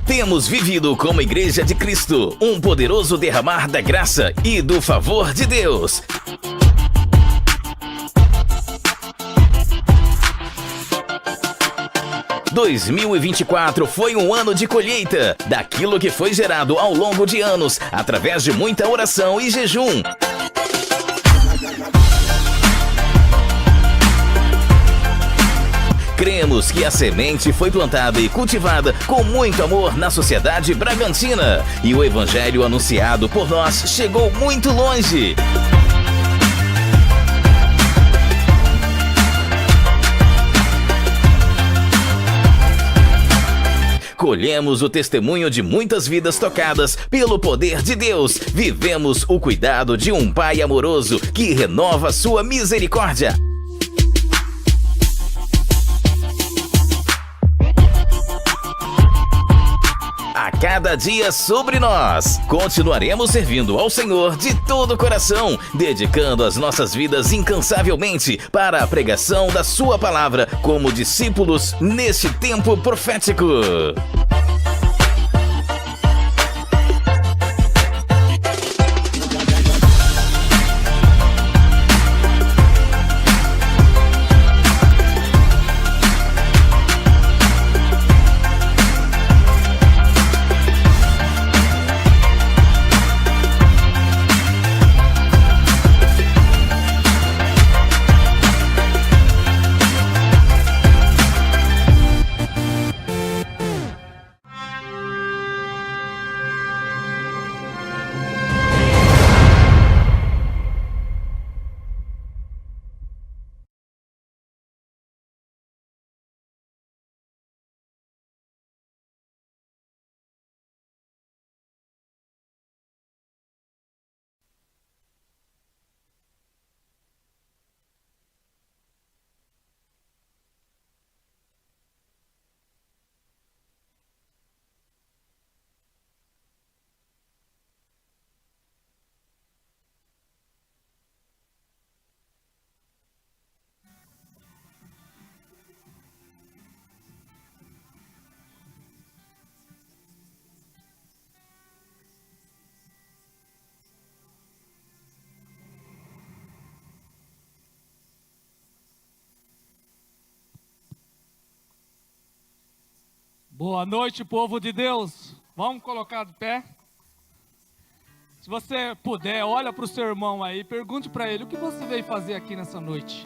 Temos vivido como Igreja de Cristo um poderoso derramar da graça e do favor de Deus. « 2024 foi um ano de colheita daquilo que foi gerado ao longo de anos, através de muita oração e jejum. Cremos que a semente foi plantada e cultivada com muito amor na sociedade bragantina e o evangelho anunciado por nós chegou muito longe. Colhemos o testemunho de muitas vidas tocadas pelo poder de Deus. Vivemos o cuidado de um Pai amoroso que renova sua misericórdia. A cada dia sobre nós, continuaremos servindo ao Senhor de todo o coração, dedicando as nossas vidas incansavelmente para a pregação da sua palavra como discípulos neste tempo profético. Boa noite, povo de Deus. Vamos colocar de pé? Se você puder, olha para o seu irmão aí, pergunte para ele, o que você veio fazer aqui nessa noite?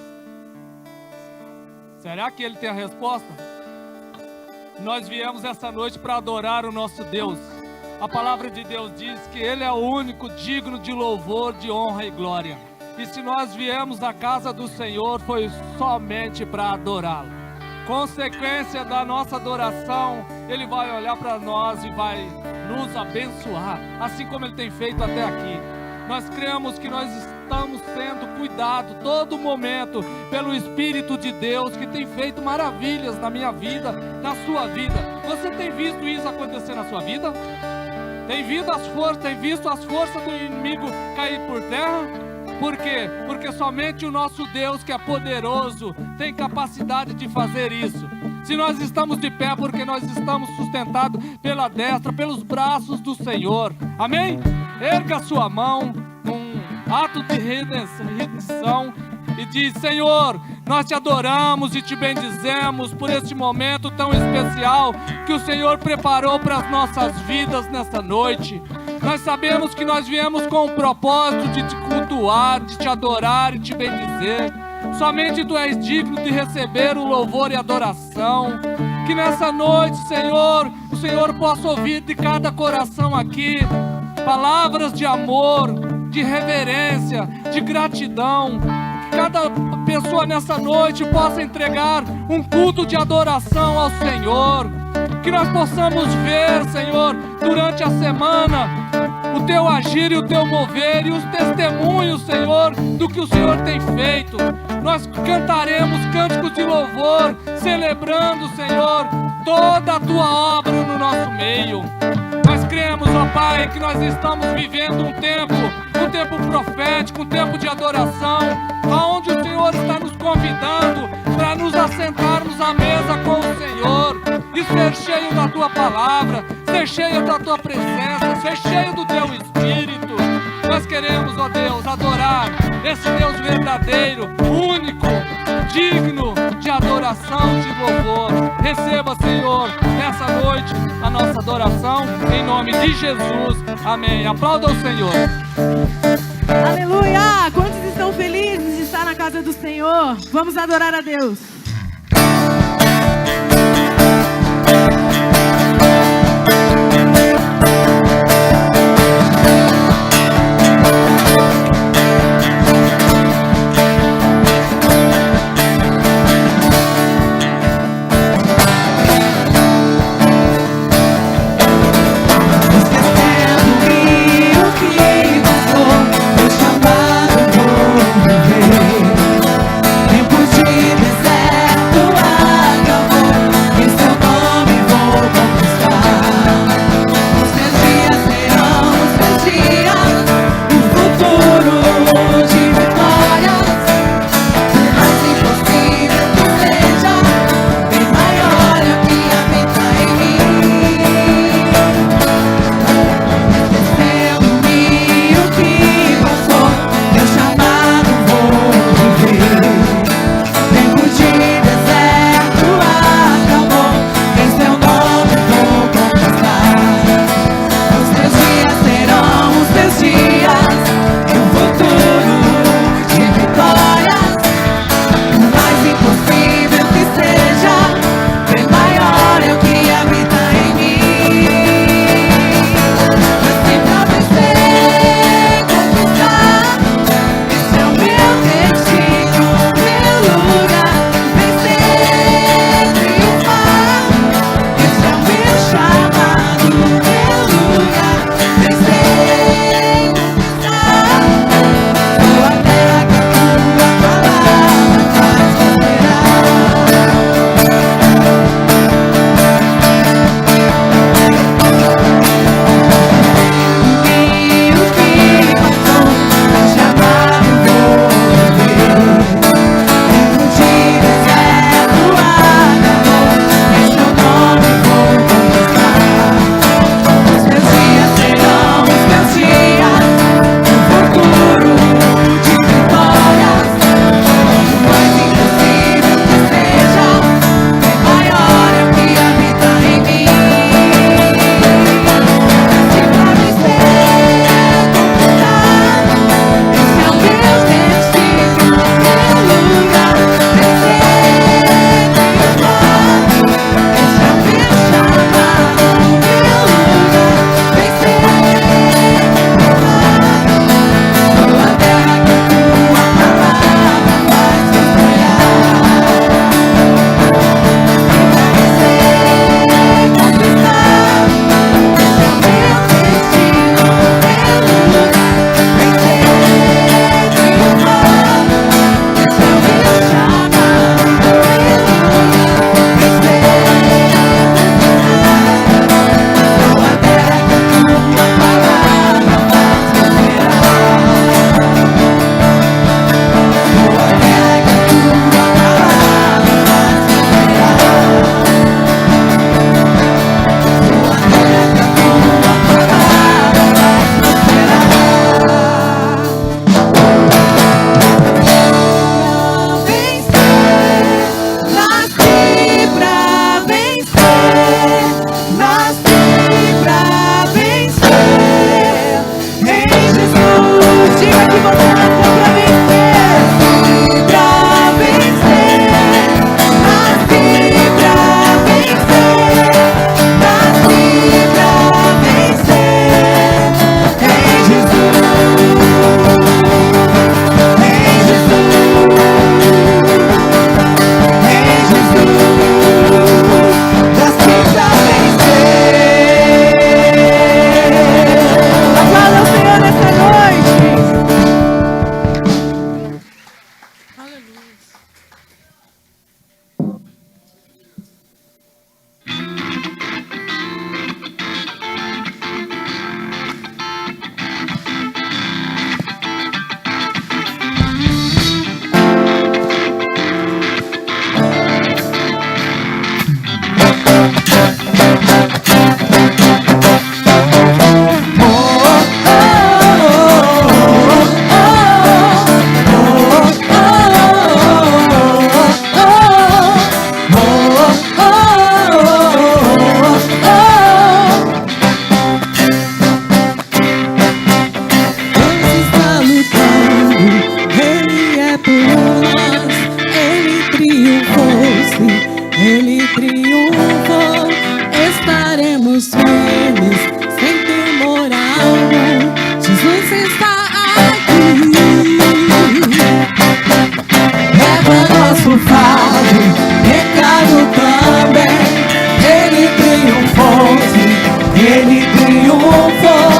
Será que ele tem a resposta? Nós viemos essa noite para adorar o nosso Deus. A palavra de Deus diz que Ele é o único digno de louvor, de honra e glória. E se nós viemos à casa do Senhor, foi somente para adorá-lo. Consequência da nossa adoração, Ele vai olhar para nós e vai nos abençoar, assim como Ele tem feito até aqui. Nós cremos que nós estamos sendo cuidados todo momento pelo Espírito de Deus, que tem feito maravilhas na minha vida, na sua vida. Você tem visto isso acontecer na sua vida? Tem visto as forças do inimigo cair por terra? Por quê? Porque somente o nosso Deus, que é poderoso, tem capacidade de fazer isso. Se nós estamos de pé, porque nós estamos sustentados pela destra, pelos braços do Senhor. Amém? Erga a sua mão num ato de rendição e diz: Senhor, nós te adoramos e te bendizemos por este momento tão especial que o Senhor preparou para as nossas vidas nesta noite. Nós sabemos que nós viemos com o propósito de te cultuar, de te adorar e te bendizer. Somente Tu és digno de receber o louvor e adoração. Que nessa noite, Senhor, o Senhor possa ouvir de cada coração aqui palavras de amor, de reverência, de gratidão. Que cada pessoa nessa noite possa entregar um culto de adoração ao Senhor. Que nós possamos ver, Senhor, durante a semana, o Teu agir e o Teu mover e os testemunhos, Senhor, do que o Senhor tem feito. Nós cantaremos cânticos de louvor, celebrando, Senhor, toda a Tua obra no nosso meio. Nós cremos, ó Pai, que nós estamos vivendo um tempo profético, um tempo de adoração, aonde o Senhor está nos convidando para nos assentarmos à mesa com o Senhor e ser cheio da Tua palavra, ser cheio da Tua presença, ser cheio do Teu Espírito. Nós queremos, ó Deus, adorar esse Deus verdadeiro, único, digno de adoração, de louvor. Receba, Senhor, nessa noite a nossa adoração, em nome de Jesus. Amém. Aplauda o Senhor. Aleluia! Quantos estão felizes de estar na casa do Senhor? Vamos adorar a Deus. Tempos de deserto. firmes, sem temor algum. Jesus está aqui. Leva nosso fardo, pecado também. Ele triunfou, ele triunfou.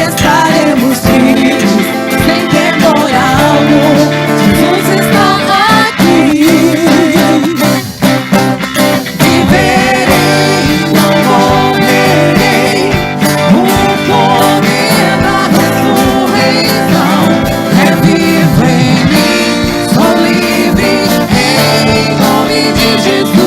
Estaremos firmes, sem temor algum. Jesus está aqui. Viverei, não morrerei. O poder da ressurreição é vivo em mim. Sou livre em nome de Jesus.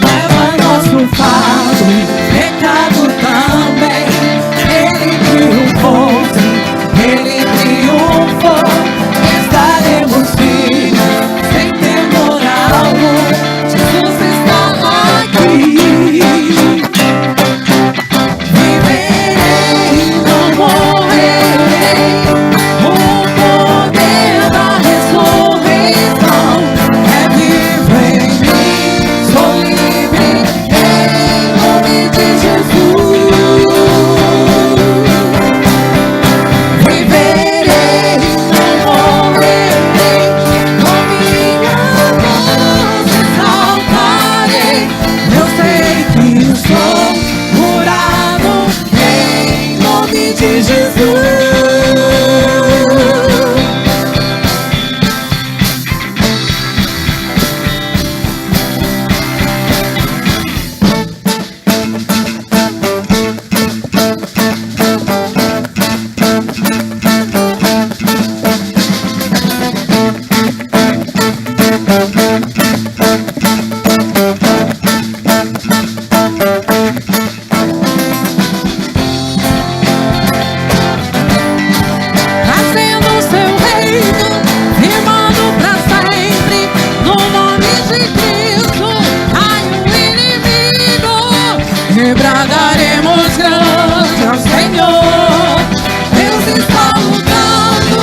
Leva nosso fardo, pecado também. Ele triunfou, ele triunfou. Estaremos firmes, sem temor algum. Jesus está aqui. Viverei, não morrerei. O poder da ressurreição é vivo em mim. Sou livre em nome de Jesus. Viverei, não morrerei. Com minha voz exaltarei. Eu sei que sou curado em nome de Jesus. Trazendo o seu reino, firmando pra sempre. No nome de Cristo, cai o inimigo. E bradaremos grande ao Senhor. Deus está lutando,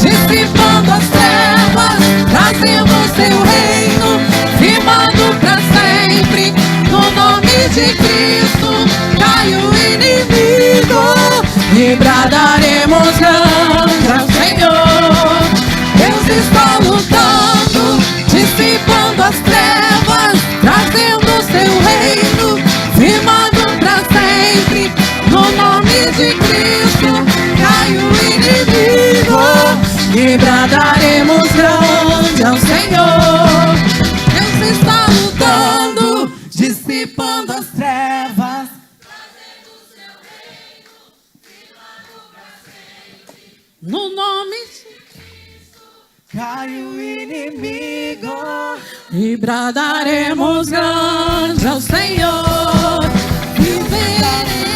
dissipando as trevas. Trazendo o seu reino, firmando pra sempre. No nome de Cristo, cai o inimigo. E bradaremos grande ao Senhor. Deus está lutando, dissipando as trevas, trazendo o seu reino, firmando pra sempre. No nome de Cristo, cai o inimigo. E bradaremos grande ao Senhor. Deus está lutando, dissipando as trevas. No nome de Cristo, cai o inimigo. E bradaremos grande ao Senhor. Viverei,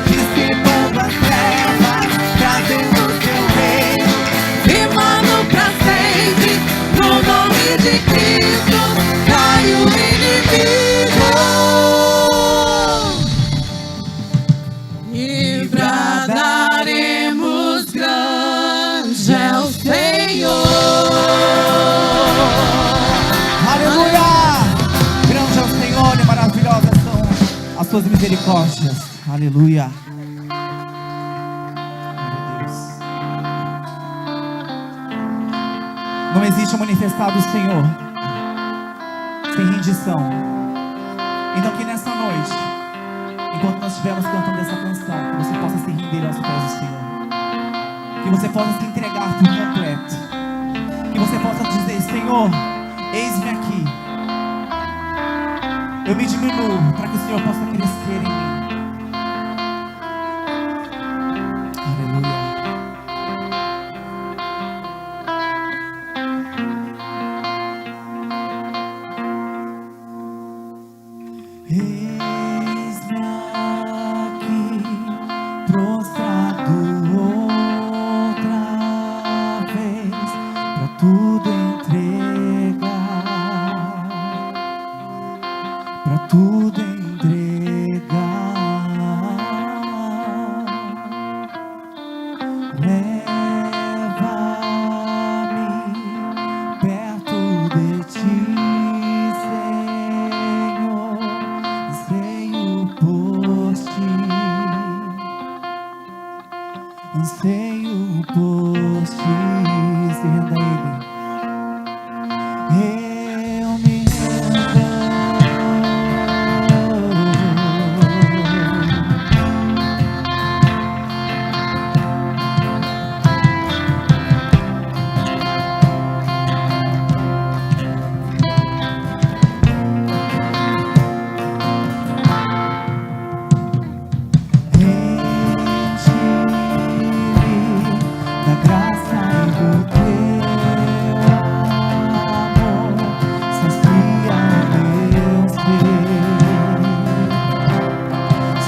dissipando as trevas, trazendo o seu reino, firmando pra sempre. No nome de Cristo, cai o inimigo. E bradaremos grande ao Senhor. Aleluia! Grande é o Senhor e maravilhosas são as suas misericórdias. Aleluia! Meu Deus. Não existe um manifestar do Senhor sem rendição. Então que nessa noite, enquanto nós estivermos cantando essa canção, que você possa se render aos pés do Senhor. Que você possa se entregar por completo. Que você possa dizer: Senhor, eis-me aqui. Eu me diminuo para que o Senhor possa crescer em mim. Aleluia. Eis-me aqui, prostrado outra vez, pra tudo entregar, pra tudo entregar. anseio por ti. Se renda a Ele. Eu me rendo. Da graça e do teu amor, sacia meu ser,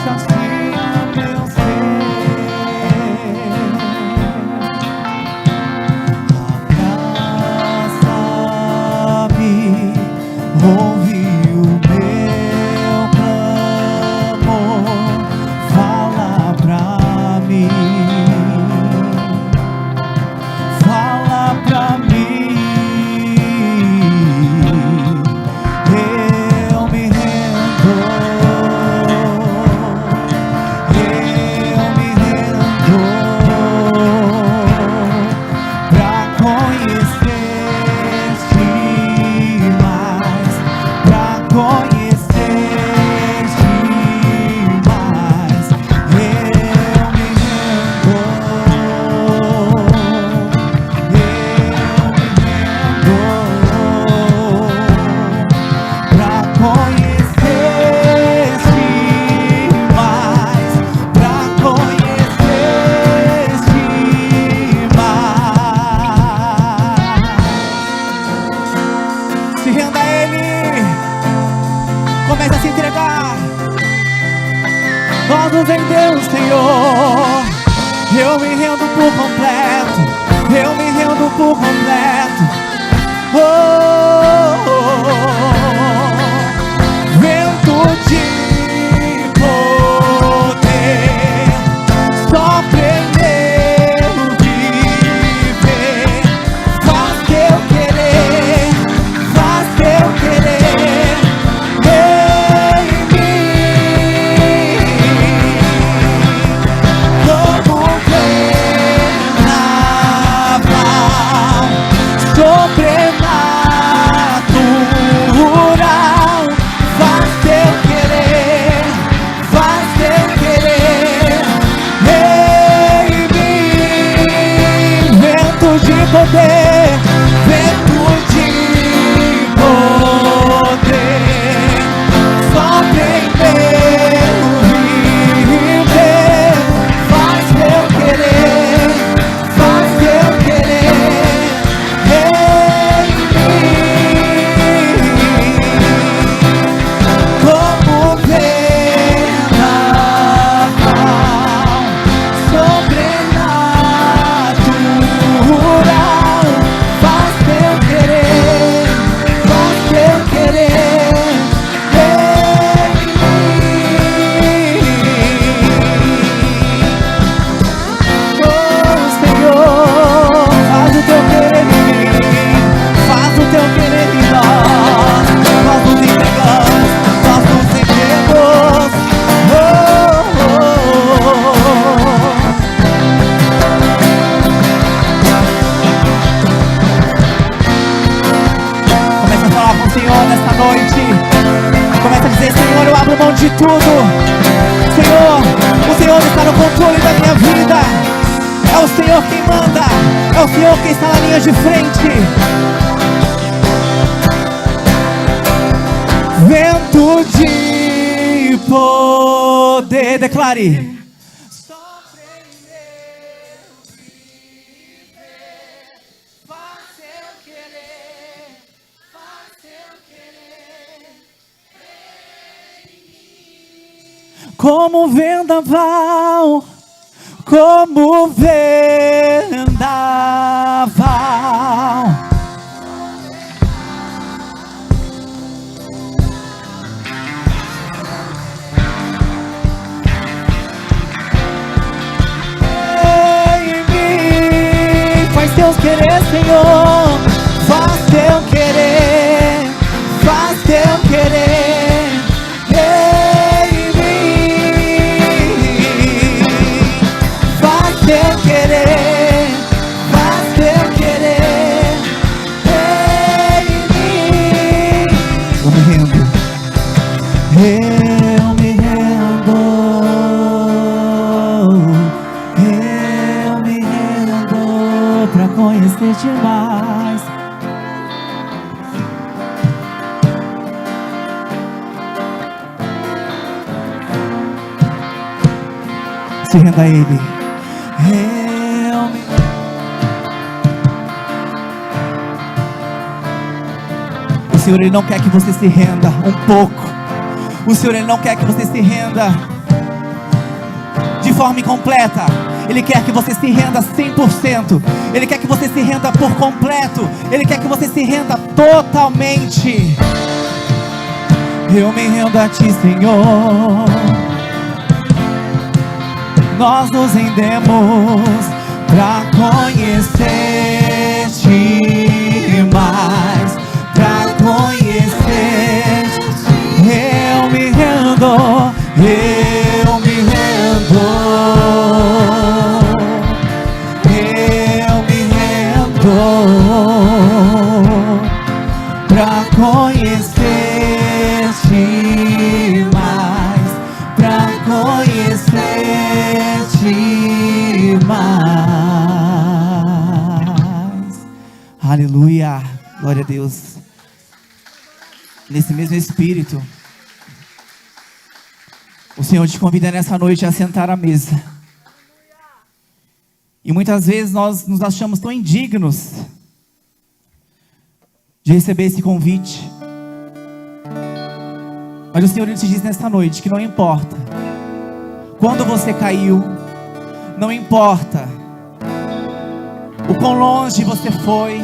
sacia meu ser. Abraça-me, ouve o meu clamor, fala pra mim. Fala pra mim, eu me rendo, pra conhecer-te mais, pra conhecer-te mais, eu me rendo. Pra conhecer-te mais, pra conhecer-te mais. Se renda a Ele, começa a se entregar. Nós nos rendemos, Senhor. Eu me rendo por completo, eu me rendo por completo. Oh, oh, oh. Vento de poder, sopra em meu viver, faz eu querer, faz eu querer em mim, como vendaval sobrenatural, faz eu querer em mim. Vento de poder, vento de poder, sopra em meu viver, faz eu querer em mim, como vendaval sobrenatural, faz eu querer de tudo. Senhor, o Senhor está no controle da minha vida. É o Senhor quem manda, é o Senhor quem está na linha de frente. Vento de poder, declare. Como vendaval, como vendaval. Em mim, faz Deus querer, Senhor. Faz Deus querer, faz Deus querer. Faz Deus querer. demais. Se renda a Ele. O Senhor, Ele não quer que você se renda um pouco. O Senhor, Ele não quer que você se renda de forma incompleta. Ele quer que você se renda 100%. Ele quer que você se renda por completo. Ele quer que você se renda totalmente. Eu me rendo a Ti, Senhor. Nós nos rendemos pra conhecer-te mais, pra conhecer. Eu me rendo, eu me rendo, eu me rendo pra conhecer-te mais, pra conhecer-te mais. Aleluia, glória a Deus. Nesse mesmo espírito, o Senhor te convida nessa noite a sentar à mesa. E muitas vezes nós nos achamos tão indignos de receber esse convite. Mas o Senhor, Ele te diz nesta noite que não importa quando você caiu, não importa o quão longe você foi,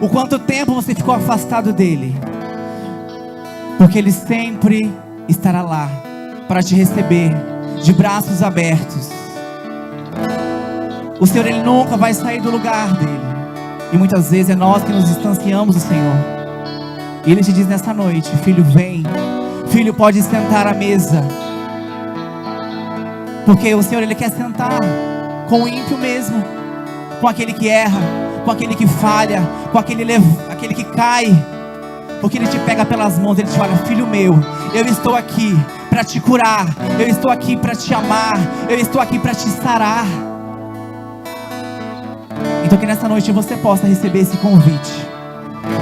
o quanto tempo você ficou afastado dEle, porque Ele sempre estará lá para te receber de braços abertos. O Senhor, Ele nunca vai sair do lugar dEle. E muitas vezes é nós que nos distanciamos do Senhor. E Ele te diz nessa noite: filho, vem. Filho, pode sentar à mesa. Porque o Senhor, Ele quer sentar com o ímpio mesmo, com aquele que erra, com aquele que falha, com aquele que cai. Porque Ele te pega pelas mãos, Ele te fala: filho meu, eu estou aqui para te curar, eu estou aqui para te amar, eu estou aqui para te sarar. Então que nessa noite você possa receber esse convite,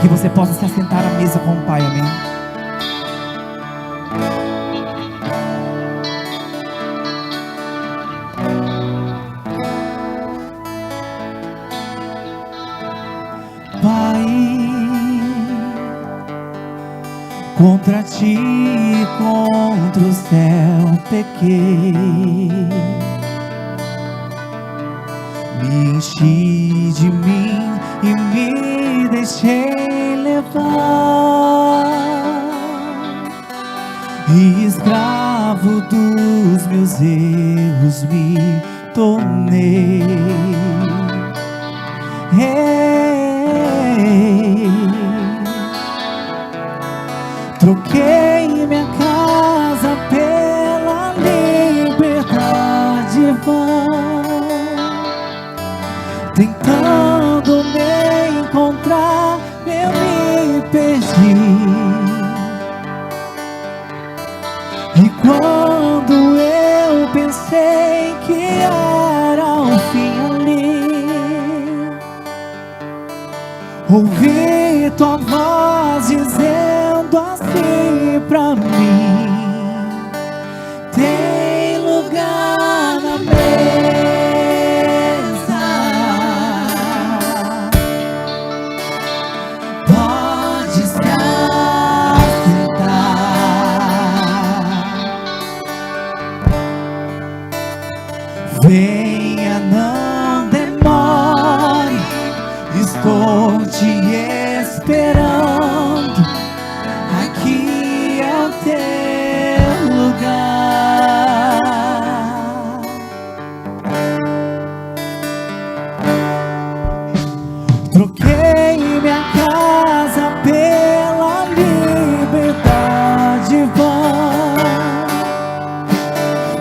que você possa se assentar à mesa com o Pai, amém? Pai, contra Ti e contra o céu pequei, me enchi de mim e me deixei levar, e escravo dos meus erros me tornei. Troquei minha casa pela liberdade vã, tentando me encontrar, eu me perdi. E quando eu pensei que era o fim ali, ouvi Tua voz dizendo assim pra mim: tem lugar na mesa, pode se assentar. Venha, não demore, estou te esperando, aqui é o teu lugar. Troquei minha casa pela liberdade vã,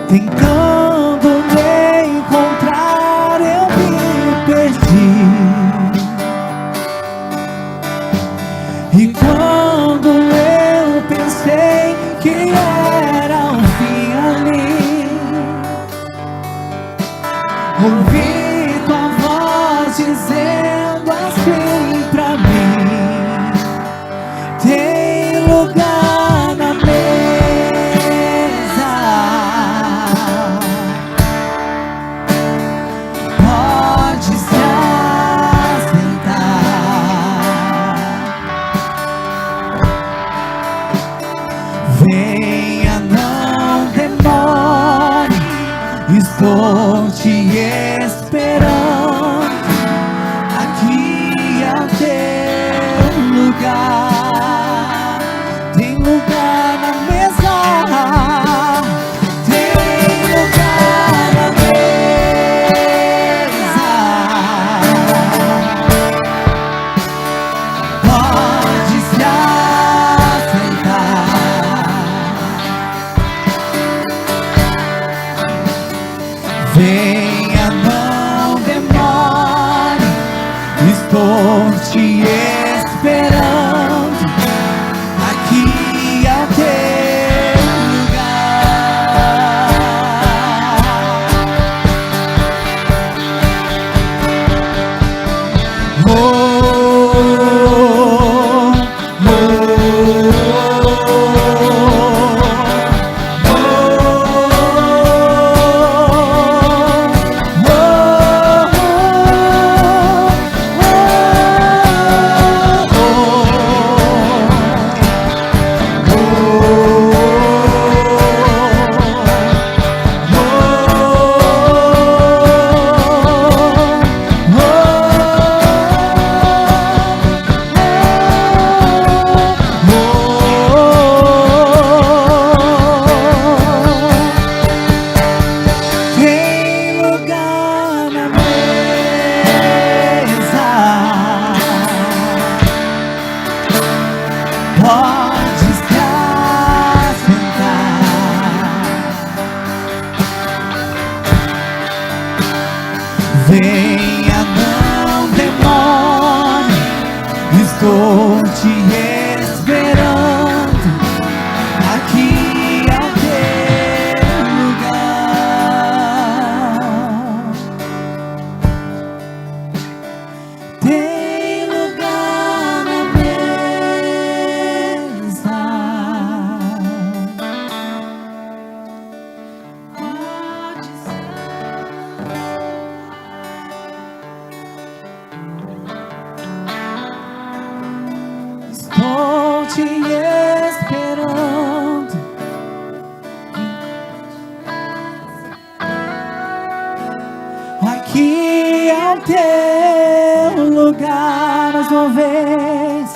tentando me encontrar, eu me perdi. E quando eu pensei que era o fim ali, ouvi Tua voz dizendo Estou te esperando, aqui é o teu lugar. Tem lugar na mesa, tem lugar na mesa. Pode se assentar. Venha, não demore, estou te esperando, aqui é o teu lugar. Oh, oh, tem lugar na mesa, pode se assentar. Venha, não demore, estou te esperando, aqui é o teu lugar. Tem lugar na mesa. Pode ser. Estou te esperando, aqui é o teu lugar. Mais uma vez,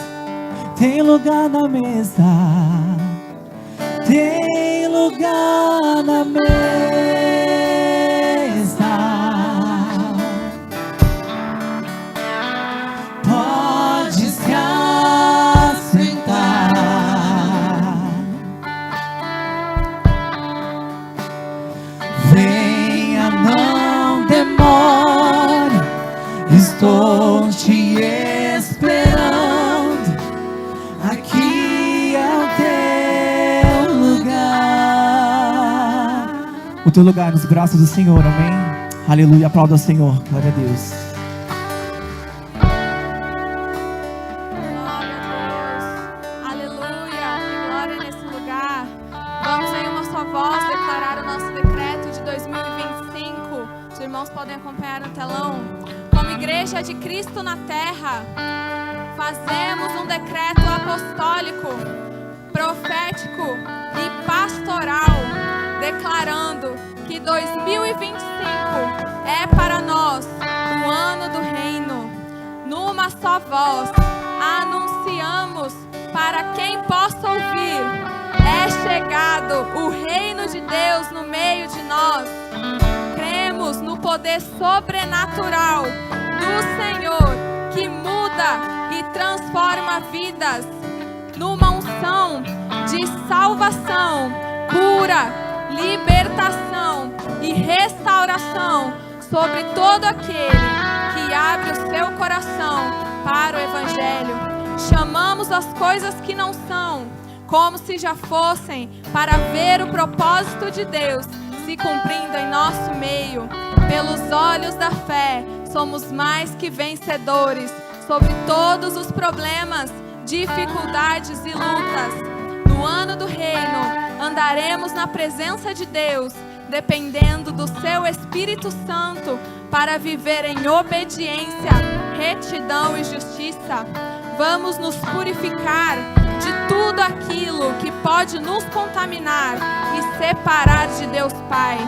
tem lugar na mesa, tem lugar na mesa. Pode se assentar. Venha, não demore, estou te esperando, aqui é o teu lugar. O teu lugar nos braços do Senhor, amém? Aleluia, aplauda o Senhor, glória a Deus. Glória a Deus. Aleluia. Que glória nesse lugar. Vamos em uma só voz declarar o nosso decreto de 2025. Os irmãos podem acompanhar no telão. Como igreja de Cristo na terra, fazemos um decreto apostólico, profético e pastoral, declarando que 2025 é para nós o ano do reino. Numa só voz, anunciamos para quem possa ouvir: é chegado o reino de Deus no meio de nós. Cremos no poder sobrenatural do Senhor, que muda e transforma vidas, numa unção de salvação, cura, libertação e restauração sobre todo aquele que abre o seu coração para o Evangelho. Chamamos as coisas que não são, como se já fossem, para ver o propósito de Deus se cumprindo em nosso meio. Pelos olhos da fé, somos mais que vencedores sobre todos os problemas, dificuldades e lutas. No ano do reino, andaremos na presença de Deus, dependendo do seu Espírito Santo, para viver em obediência, retidão e justiça. Vamos nos purificar de tudo aquilo que pode nos contaminar e separar de Deus Pai.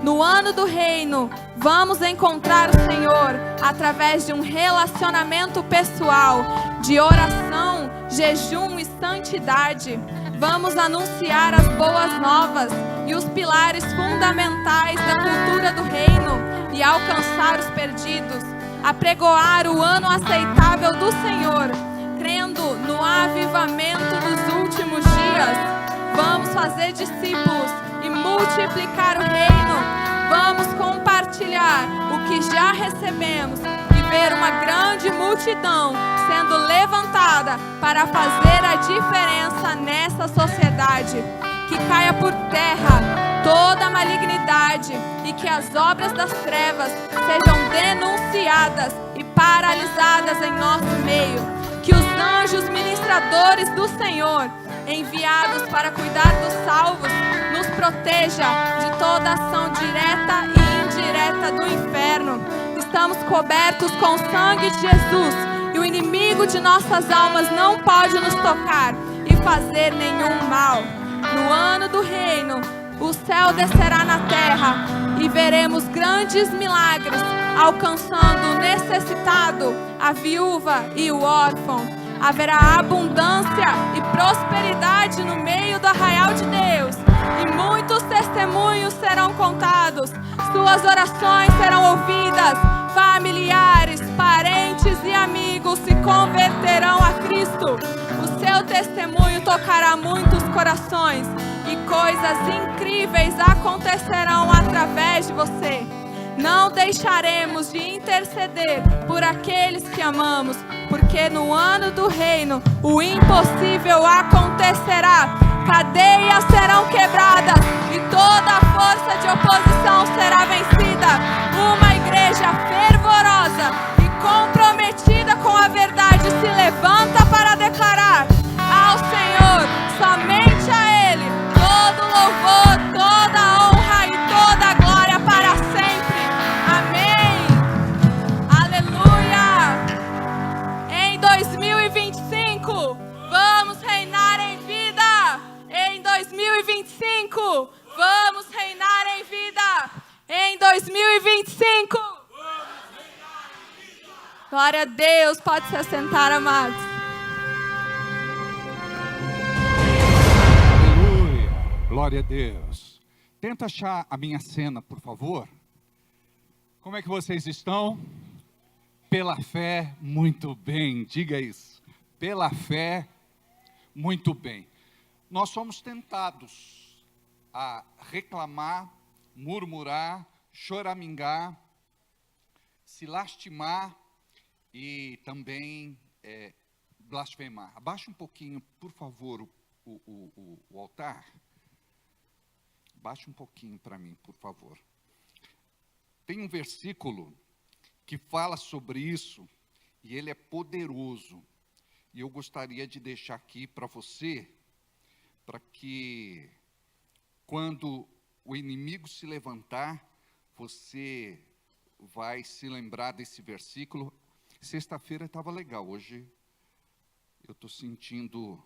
No ano do reino, vamos encontrar o Senhor através de um relacionamento pessoal, de oração, jejum e santidade. Vamos anunciar as boas novas e os pilares fundamentais da cultura do reino e alcançar os perdidos, apregoar o ano aceitável do Senhor, crendo no avivamento dos últimos dias. Vamos fazer discípulos e multiplicar o reino. Vamos compartilhar o que já recebemos e ver uma grande multidão sendo levantada para fazer a diferença nessa sociedade. Que caia por terra toda a malignidade e que as obras das trevas sejam denunciadas e paralisadas em nosso meio. Que os anjos ministradores do Senhor, enviados para cuidar dos salvos, nos proteja de toda ação direta e indireta do inferno. Estamos cobertos com o sangue de Jesus e o inimigo de nossas almas não pode nos tocar e fazer nenhum mal. No ano do reino, o céu descerá na terra e veremos grandes milagres, alcançando o necessitado, a viúva e o órfão. Haverá abundância e prosperidade no meio do arraial de Deus, e muitos testemunhos serão contados. Suas orações serão ouvidas, familiares, parentes e amigos se converterão a Cristo. O seu testemunho tocará muitos corações e coisas incríveis acontecerão através de você. Não deixaremos de interceder por aqueles que amamos, porque no ano do reino o impossível acontecerá. Cadeias serão quebradas e toda a força de oposição será vencida. Uma igreja fervorosa e comprometida com a verdade se levanta para declarar ao Senhor, somente a Ele, todo louvor, toda a honra e toda a glória para sempre. Amém. Aleluia. Em 2025, vamos reinar em vida. Em 2025, vamos reinar em vida. Em 2025. Glória a Deus. Pode se assentar, amados. Aleluia. Glória a Deus. Tenta achar a minha cena, por favor. Como é que vocês estão? Pela fé, muito bem. Diga isso. Pela fé, muito bem. Nós somos tentados a reclamar, murmurar, choramingar, se lastimar e também blasfemar. Abaixa um pouquinho, por favor, o altar. Abaixa um pouquinho para mim, por favor. Tem um versículo que fala sobre isso e ele é poderoso. E eu gostaria de deixar aqui para você, para que quando o inimigo se levantar, você vai se lembrar desse versículo. Sexta-feira estava legal, hoje eu estou sentindo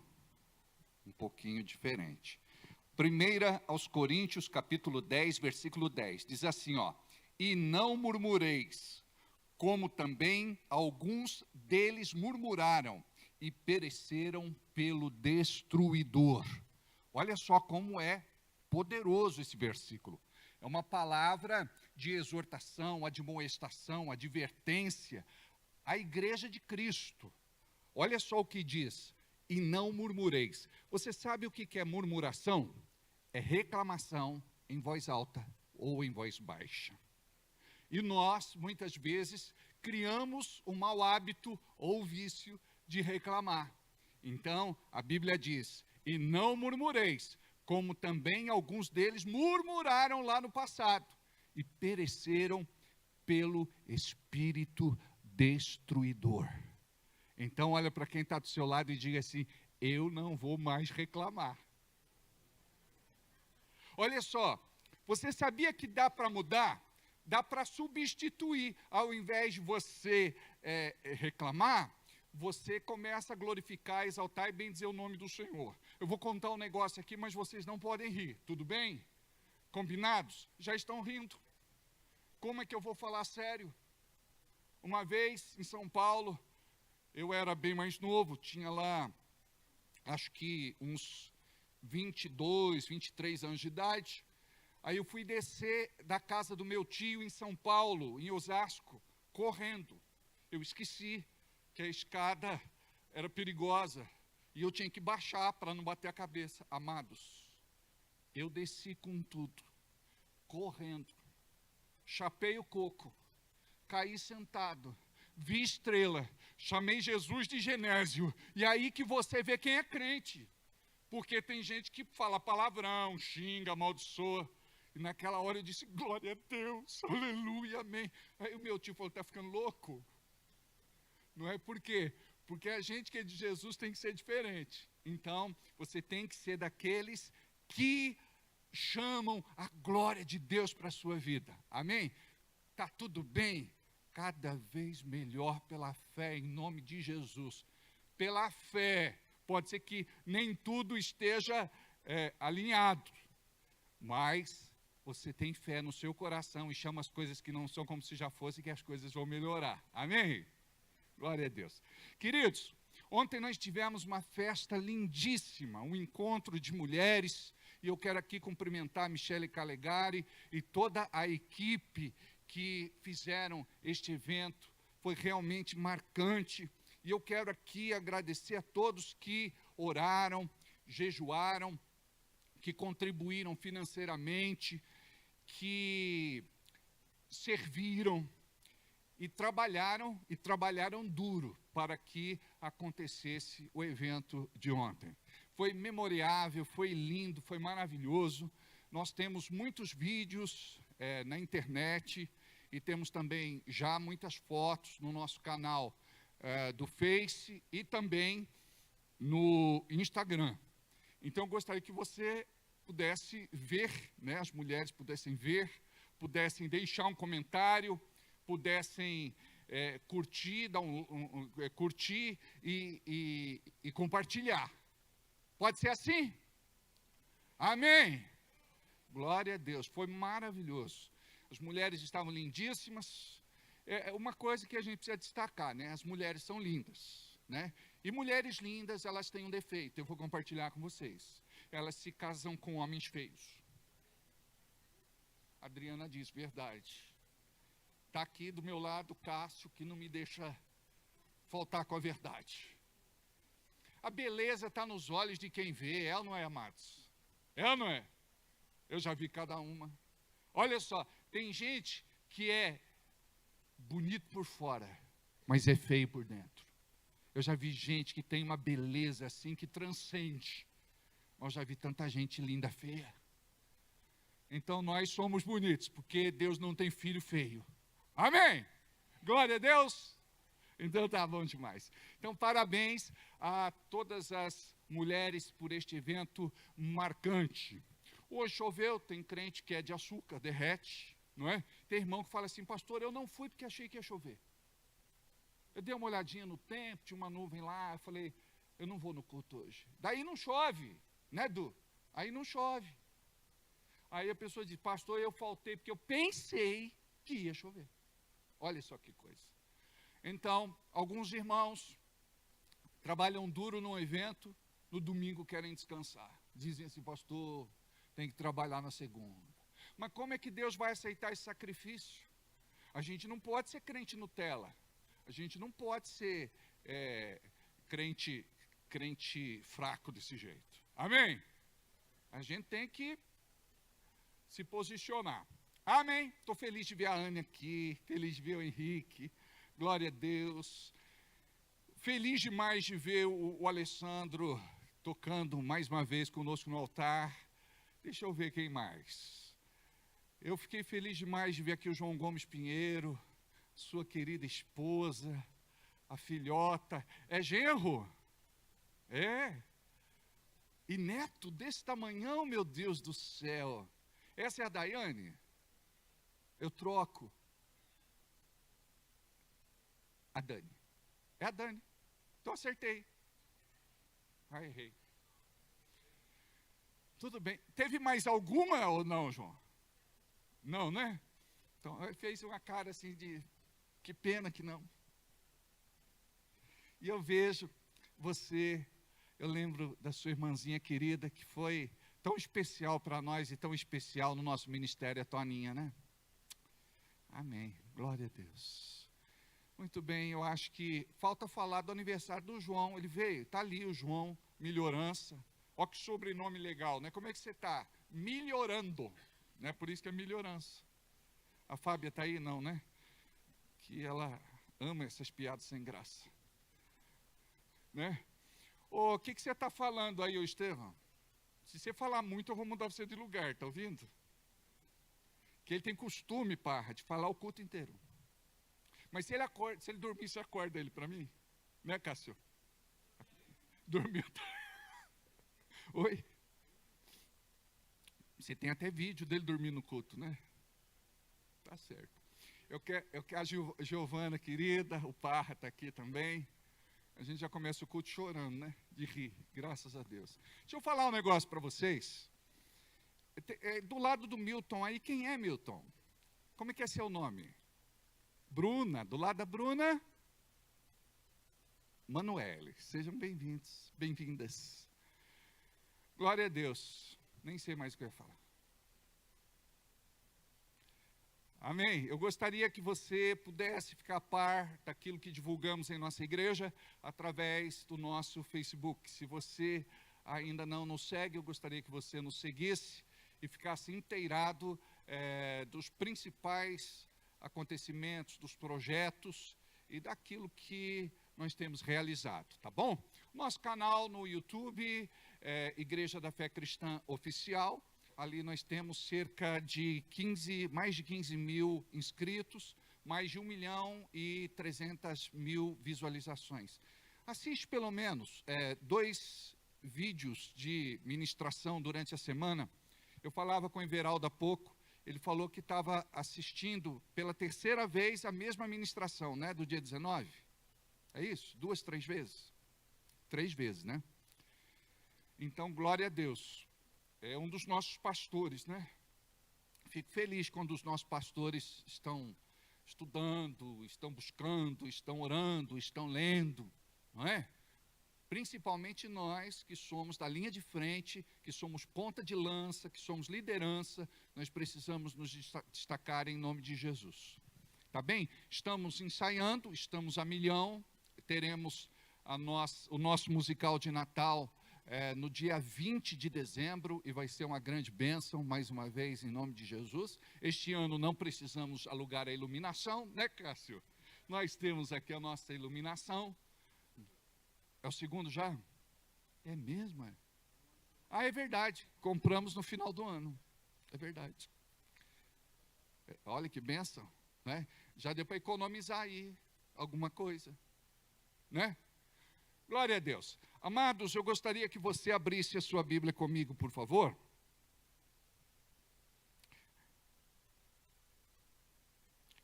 um pouquinho diferente. 1 aos Coríntios, capítulo 10, versículo 10, diz assim, ó: e não murmureis, como também alguns deles murmuraram e pereceram pelo destruidor. Olha só como é poderoso esse versículo. É uma palavra de exortação, admoestação, advertência à igreja de Cristo. Olha só o que diz: e não murmureis. Você sabe o que é murmuração? É reclamação em voz alta ou em voz baixa. E nós, muitas vezes, criamos um mau hábito ou vício de reclamar. Então, a Bíblia diz: e não murmureis, como também alguns deles murmuraram lá no passado e pereceram pelo espírito destruidor. Então, olha para quem está do seu lado e diga assim: eu não vou mais reclamar. Olha só, você sabia que dá para mudar? Dá para substituir. Ao invés de você reclamar, você começa a glorificar, exaltar e bendizer o nome do Senhor. Eu vou contar um negócio aqui, mas vocês não podem rir, tudo bem? Combinados? Já estão rindo. Como é que eu vou falar sério? Uma vez, em São Paulo, eu era bem mais novo, tinha lá, acho que uns 22, 23 anos de idade. Aí eu fui descer da casa do meu tio em São Paulo, em Osasco, correndo. Eu esqueci que a escada era perigosa e eu tinha que baixar para não bater a cabeça. Amados, eu desci com tudo, correndo, chapei o coco, caí sentado, vi estrela, chamei Jesus de Genésio. E aí que você vê quem é crente. Porque tem gente que fala palavrão, xinga, amaldiçoa. E naquela hora eu disse, glória a Deus, aleluia, amém. Aí o meu tio falou, está ficando louco? Não é por quê? Porque a gente que é de Jesus tem que ser diferente. Então, você tem que ser daqueles que chamam a glória de Deus para a sua vida. Amém? Está tudo bem? Cada vez melhor pela fé, em nome de Jesus. Pela fé. Pode ser que nem tudo esteja alinhado, mas você tem fé no seu coração e chama as coisas que não são como se já fossem, que as coisas vão melhorar. Amém? Glória a Deus. Queridos, ontem nós tivemos uma festa lindíssima, um encontro de mulheres, e eu quero aqui cumprimentar a Michele Calegari e toda a equipe que fizeram este evento. Foi realmente marcante. E eu quero aqui agradecer a todos que oraram, jejuaram, que contribuíram financeiramente, que serviram e trabalharam duro para que acontecesse o evento de ontem. Foi memorável, foi lindo, foi maravilhoso. Nós temos muitos vídeos na internet e temos também já muitas fotos no nosso canal do Face e também no Instagram. Então eu gostaria que você pudesse ver, né, as mulheres pudessem ver, pudessem deixar um comentário, pudessem curtir, curtir e compartilhar. Pode ser assim? Amém? Glória a Deus, foi maravilhoso. As mulheres estavam lindíssimas. É uma coisa que a gente precisa destacar, né? As mulheres são lindas, né? E mulheres lindas, elas têm um defeito, eu vou compartilhar com vocês. Elas se casam com homens feios. A Adriana diz, verdade. Está aqui do meu lado o Cássio, que não me deixa faltar com a verdade. A beleza está nos olhos de quem vê, é ou não é, amados? É ou não é? Eu já vi cada uma. Olha só, tem gente que é bonito por fora, mas é feio por dentro. Eu já vi gente que tem uma beleza assim que transcende. Mas já vi tanta gente linda feia. Então nós somos bonitos, porque Deus não tem filho feio. Amém? Glória a Deus? Então tá bom demais. Então parabéns a todas as mulheres por este evento marcante. Hoje choveu, tem crente que é de açúcar, derrete, não é? Tem irmão que fala assim, pastor, eu não fui porque achei que ia chover. Eu dei uma olhadinha no tempo, tinha uma nuvem lá, eu falei, eu não vou no culto hoje. Daí não chove, né, Edu? Aí não chove. Aí a pessoa diz, pastor, eu faltei porque eu pensei que ia chover. Olha só que coisa. Então, alguns irmãos trabalham duro num evento, no domingo querem descansar. Dizem assim, pastor, tem que trabalhar na segunda. Mas como é que Deus vai aceitar esse sacrifício? A gente não pode ser crente Nutella. A gente não pode ser crente fraco desse jeito. Amém? A gente tem que se posicionar. Amém? Estou feliz de ver a Ana aqui, feliz de ver o Henrique. Glória a Deus. Feliz demais de ver o Alessandro tocando mais uma vez conosco no altar. Deixa eu ver quem mais. Eu fiquei feliz demais de ver aqui o João Gomes Pinheiro, sua querida esposa, a filhota. É genro? É. E neto desse tamanhão, meu Deus do céu. Essa é a Daiane? Eu troco. A Dani. É a Dani. Então acertei. Errei. Tudo bem. Teve mais alguma ou não, João? Não, né? Então, ele fez uma cara assim de, que pena que não. E eu vejo você, eu lembro da sua irmãzinha querida, que foi tão especial para nós e tão especial no nosso ministério, a Toninha, né? Amém, glória a Deus. Muito bem, eu acho que falta falar do aniversário do João, ele veio, está ali o João, Melhorança. Olha que sobrenome legal, né? Como é que você está? Melhorando, né? Por isso que é Melhorança. A Fábia está aí? Não, né? Que ela ama essas piadas sem graça. Né? O que você está falando aí, ô Estevão? Se você falar muito, eu vou mudar você de lugar, tá ouvindo? Que ele tem costume, parra, de falar o culto inteiro. Mas se ele acorda, se ele dormir, você acorda ele para mim? Né, Cássio? Dormiu. Oi? Você tem até vídeo dele dormindo no culto, né? Tá certo. Eu quero a Giovana, querida, o Parra está aqui também. A gente já começa o culto chorando, né? De rir, graças a Deus. Deixa eu falar um negócio para vocês. Do lado do Milton aí, quem é Milton? Como é que é seu nome? Bruna. Do lado da Bruna? Manuele. Sejam bem-vindos, bem-vindas. Glória a Deus. Nem sei mais o que eu ia falar. Amém? Eu gostaria que você pudesse ficar a par daquilo que divulgamos em nossa igreja através do nosso Facebook. Se você ainda não nos segue, eu gostaria que você nos seguisse e ficasse inteirado dos principais acontecimentos, dos projetos e daquilo que nós temos realizado, tá bom? Nosso canal no YouTube, Igreja da Fé Cristã Oficial. Ali nós temos cerca de mais de 15 mil inscritos, mais de 1.300.000 visualizações. Assiste pelo menos 2 vídeos de ministração durante a semana. Eu falava com o Everaldo há pouco, ele falou que estava assistindo pela 3ª vez a mesma ministração, né, do dia 19. É isso? 2, 3 vezes? 3 vezes, né? Então, glória a Deus. É um dos nossos pastores, né? Fico feliz quando os nossos pastores estão estudando, estão buscando, estão orando, estão lendo, não é? Principalmente nós que somos da linha de frente, que somos ponta de lança, que somos liderança, nós precisamos nos destacar em nome de Jesus. Tá bem? Estamos ensaiando, estamos a milhão, teremos o nosso musical de Natal no dia 20 de dezembro, e vai ser uma grande bênção, mais uma vez, em nome de Jesus. Este ano não precisamos alugar a iluminação, né, Cássio? Nós temos aqui a nossa iluminação. É o segundo já? É mesmo, é? Ah, é verdade, compramos no final do ano, é verdade. Olha que bênção, né? Já deu para economizar aí alguma coisa, né? Glória a Deus. Amados, eu gostaria que você abrisse a sua Bíblia comigo, por favor.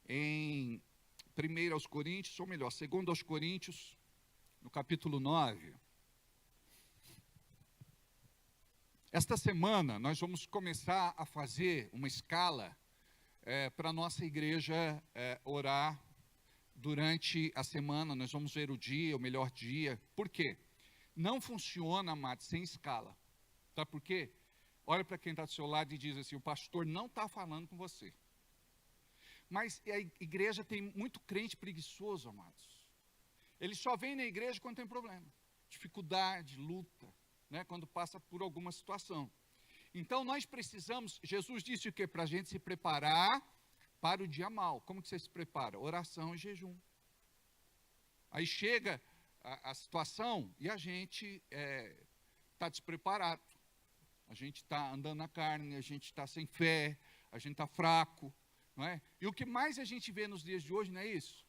Em 1 aos Coríntios, ou melhor, 2 aos Coríntios, no capítulo 9. Esta semana nós vamos começar a fazer uma escala para a nossa igreja orar. Durante a semana, nós vamos ver o dia, o melhor dia. Por quê? Não funciona, amados, sem escala. Sabe por quê? Olha para quem está do seu lado e diz assim: o pastor não está falando com você. Mas a igreja tem muito crente preguiçoso, amados. Ele só vem na igreja quando tem problema, dificuldade, luta, né? Quando passa por alguma situação. Então nós precisamos, Jesus disse o quê? Para a gente se preparar para o dia mau. Como que você se prepara? Oração e jejum. Aí chega a situação e a gente está despreparado. A gente está andando na carne, a gente está sem fé, a gente está fraco, não é? E o que mais a gente vê nos dias de hoje não é isso?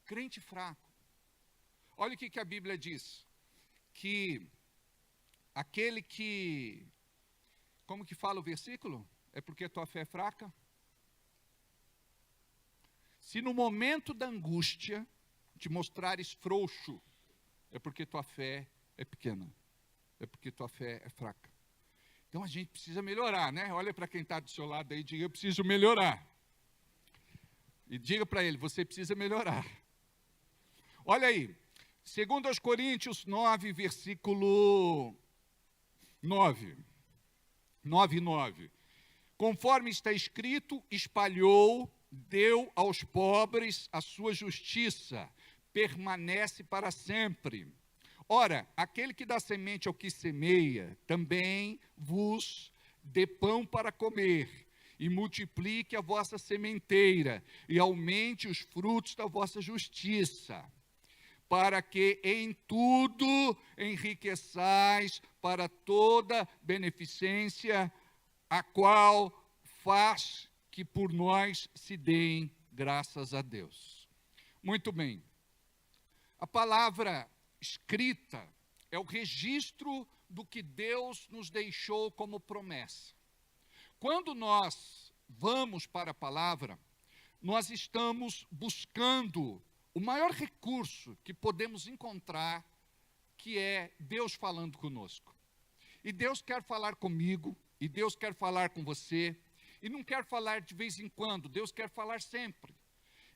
Crente fraco. Olha o que a Bíblia diz. Que aquele que... Como que fala o versículo? É porque a tua fé é fraca? Se no momento da angústia te mostrares frouxo, é porque tua fé é pequena, é porque tua fé é fraca. Então a gente precisa melhorar, né? Olha para quem está do seu lado aí e diga: eu preciso melhorar. E diga para ele: você precisa melhorar. Olha aí, 2 Coríntios 9, versículo 9. 9. Conforme está escrito, espalhou, deu aos pobres a sua justiça, permanece para sempre. Ora, aquele que dá semente ao que semeia, também vos dê pão para comer, e multiplique a vossa sementeira, e aumente os frutos da vossa justiça, para que em tudo enriqueçais para toda beneficência, a qual faz que por nós se deem graças a Deus. Muito bem. A palavra escrita é o registro do que Deus nos deixou como promessa. Quando nós vamos para a palavra, nós estamos buscando o maior recurso que podemos encontrar, que é Deus falando conosco. E Deus quer falar comigo, e Deus quer falar com você, e não quer falar de vez em quando, Deus quer falar sempre.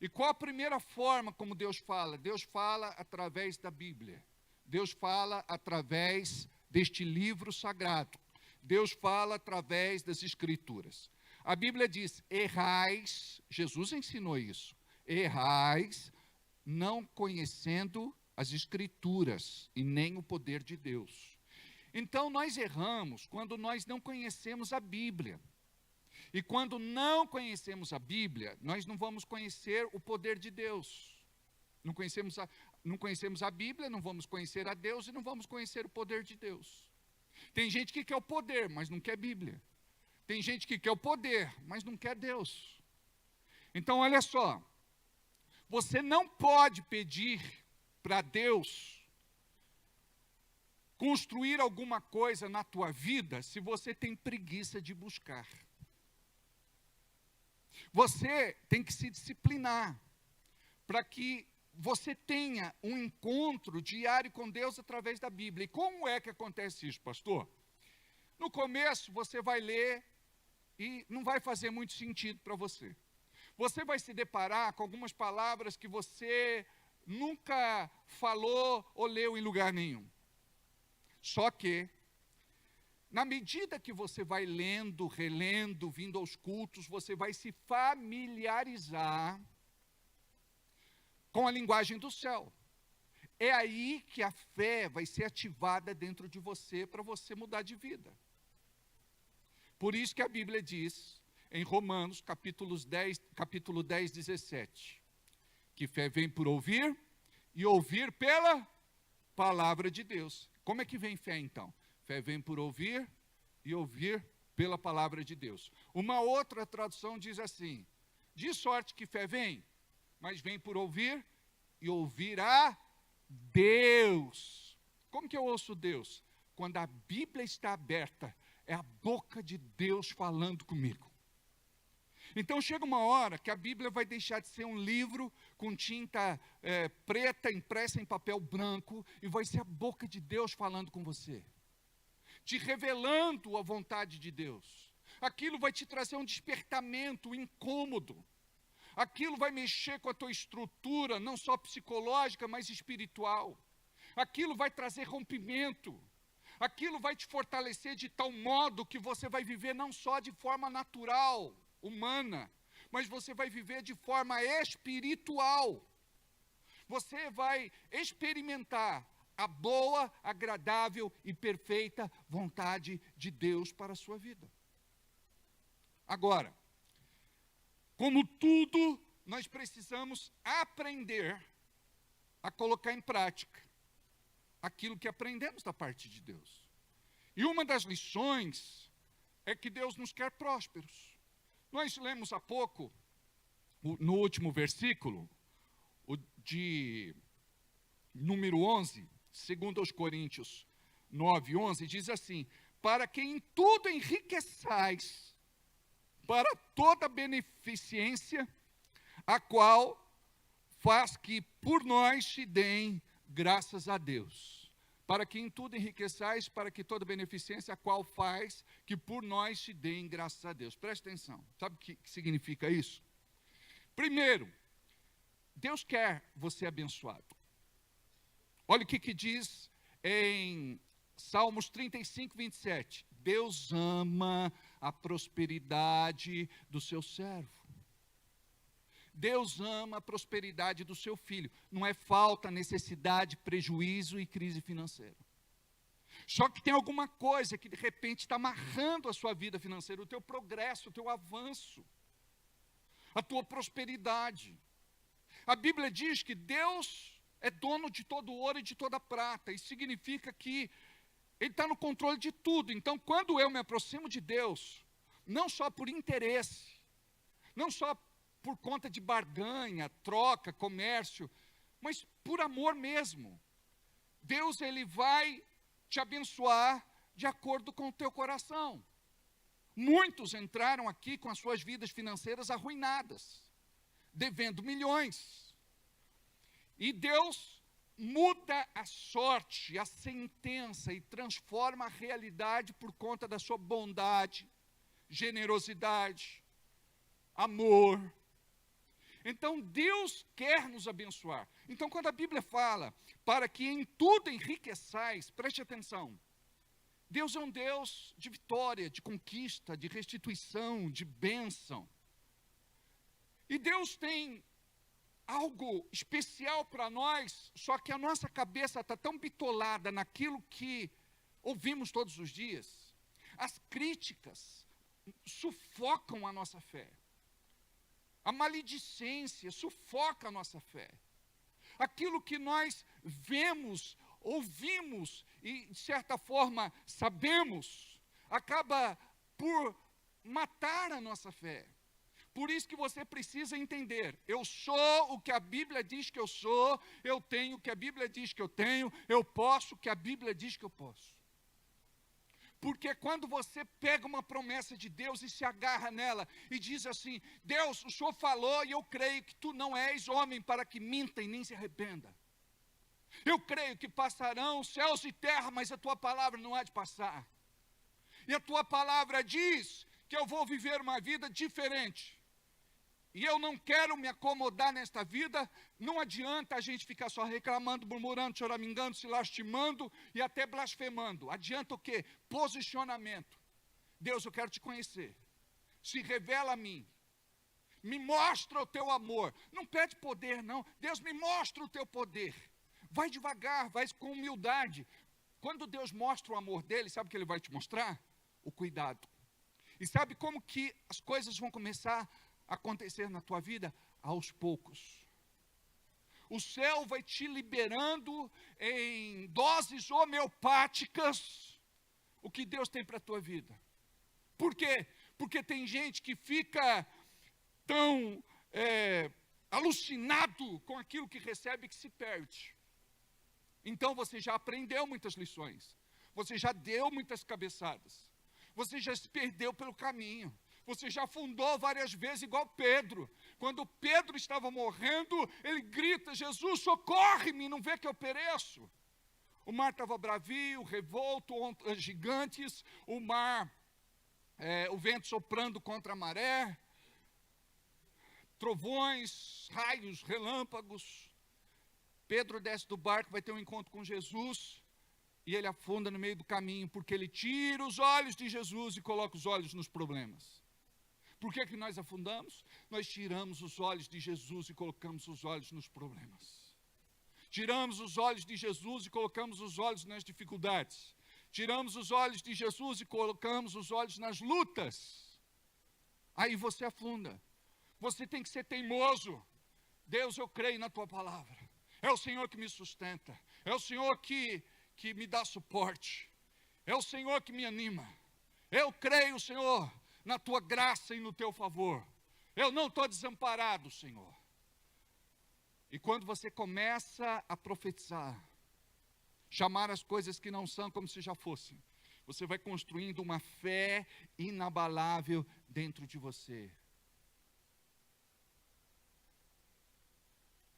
E qual a primeira forma como Deus fala? Deus fala através da Bíblia. Deus fala através deste livro sagrado. Deus fala através das Escrituras. A Bíblia diz: errais, Jesus ensinou isso, errais, não conhecendo as Escrituras e nem o poder de Deus. Então nós erramos quando nós não conhecemos a Bíblia. E quando não conhecemos a Bíblia, nós não vamos conhecer o poder de Deus. Não conhecemos a Bíblia, não vamos conhecer a Deus e não vamos conhecer o poder de Deus. Tem gente que quer o poder, mas não quer Bíblia. Tem gente que quer o poder, mas não quer Deus. Então olha só, você não pode pedir para Deus construir alguma coisa na tua vida se você tem preguiça de buscar. Você tem que se disciplinar para que você tenha um encontro diário com Deus através da Bíblia. E como é que acontece isso, pastor? No começo você vai ler e não vai fazer muito sentido para você. Você vai se deparar com algumas palavras que você nunca falou ou leu em lugar nenhum. Só que, na medida que você vai lendo, relendo, vindo aos cultos, você vai se familiarizar com a linguagem do céu. É aí que a fé vai ser ativada dentro de você para você mudar de vida. Por isso que a Bíblia diz, em Romanos, capítulo 10, 17, que fé vem por ouvir e ouvir pela palavra de Deus. Como é que vem fé então? Fé vem por ouvir e ouvir pela palavra de Deus. Uma outra tradução diz assim: de sorte que fé vem, mas vem por ouvir e ouvir a Deus. Como que eu ouço Deus? Quando a Bíblia está aberta, é a boca de Deus falando comigo. Então chega uma hora que a Bíblia vai deixar de ser um livro com tinta preta impressa em papel branco e vai ser a boca de Deus falando com você, te revelando a vontade de Deus. Aquilo vai te trazer um despertamento, um incômodo. Aquilo vai mexer com a tua estrutura, não só psicológica, mas espiritual. Aquilo vai trazer rompimento. Aquilo vai te fortalecer de tal modo que você vai viver não só de forma natural, humana, mas você vai viver de forma espiritual. Você vai experimentar a boa, agradável e perfeita vontade de Deus para a sua vida. Agora, como tudo, nós precisamos aprender a colocar em prática aquilo que aprendemos da parte de Deus. E uma das lições é que Deus nos quer prósperos. Nós lemos há pouco, no último versículo, o de número 11, 2 Coríntios 9, 11, diz assim: para que em tudo enriqueçais para toda beneficência, a qual faz que por nós se deem graças a Deus. para que em tudo enriqueçais, para que toda beneficência, a qual faz que por nós se deem graças a Deus. Presta atenção, sabe o que significa isso? Primeiro, Deus quer você abençoado. Olha o que diz em Salmos 35, 27. Deus ama a prosperidade do seu servo. Deus ama a prosperidade do seu filho. Não é falta, necessidade, prejuízo e crise financeira. Só que tem alguma coisa que de repente está amarrando a sua vida financeira, o teu progresso, o teu avanço, a tua prosperidade. A Bíblia diz que Deus é dono de todo o ouro e de toda a prata. Isso significa que Ele está no controle de tudo. Então, quando eu me aproximo de Deus, não só por interesse, não só por conta de barganha, troca, comércio, mas por amor mesmo, Deus Ele vai te abençoar de acordo com o teu coração. Muitos entraram aqui com as suas vidas financeiras arruinadas, devendo milhões. E Deus muda a sorte, a sentença e transforma a realidade por conta da sua bondade, generosidade, amor. Então Deus quer nos abençoar. Então quando a Bíblia fala, para que em tudo enriqueçais, preste atenção. Deus é um Deus de vitória, de conquista, de restituição, de bênção. E Deus tem algo especial para nós, só que a nossa cabeça está tão bitolada naquilo que ouvimos todos os dias. As críticas sufocam a nossa fé. A maledicência sufoca a nossa fé. Aquilo que nós vemos, ouvimos e, de certa forma, sabemos, acaba por matar a nossa fé. Por isso que você precisa entender, eu sou o que a Bíblia diz que eu sou, eu tenho o que a Bíblia diz que eu tenho, eu posso o que a Bíblia diz que eu posso. Porque quando você pega uma promessa de Deus e se agarra nela e diz assim, Deus, o Senhor falou e eu creio que tu não és homem para que minta e nem se arrependa. Eu creio que passarão céus e terra, mas a tua palavra não há de passar. E a tua palavra diz que eu vou viver uma vida diferente. E eu não quero me acomodar nesta vida. Não adianta a gente ficar só reclamando, murmurando, choramingando, se lastimando e até blasfemando. Adianta o quê? Posicionamento. Deus, eu quero te conhecer. Se revela a mim. Me mostra o teu amor. Não pede poder, não. Deus, me mostra o teu poder. Vai devagar, vai com humildade. Quando Deus mostra o amor dele, sabe o que ele vai te mostrar? O cuidado. E sabe como que as coisas vão começar a acontecer na tua vida? Aos poucos. O céu vai te liberando em doses homeopáticas o que Deus tem para a tua vida. Por quê? Porque tem gente que fica tão alucinado com aquilo que recebe que se perde. Então você já aprendeu muitas lições. Você já deu muitas cabeçadas. Você já se perdeu pelo caminho. Você já afundou várias vezes, igual Pedro. Quando Pedro estava morrendo, ele grita, Jesus, socorre-me, não vê que eu pereço. O mar estava bravio, revolto, ondas gigantes, o mar, o vento soprando contra a maré, trovões, raios, relâmpagos. Pedro desce do barco, vai ter um encontro com Jesus, e ele afunda no meio do caminho, porque ele tira os olhos de Jesus e coloca os olhos nos problemas. Por que que nós afundamos? Nós tiramos os olhos de Jesus e colocamos os olhos nos problemas. Tiramos os olhos de Jesus e colocamos os olhos nas dificuldades. Tiramos os olhos de Jesus e colocamos os olhos nas lutas. Aí você afunda. Você tem que ser teimoso. Deus, eu creio na tua palavra. É o Senhor que me sustenta. É o Senhor que me dá suporte. É o Senhor que me anima. Eu creio, Senhor, na tua graça e no teu favor. Eu não estou desamparado, Senhor. E quando você começa a profetizar, chamar as coisas que não são como se já fossem, você vai construindo uma fé inabalável dentro de você.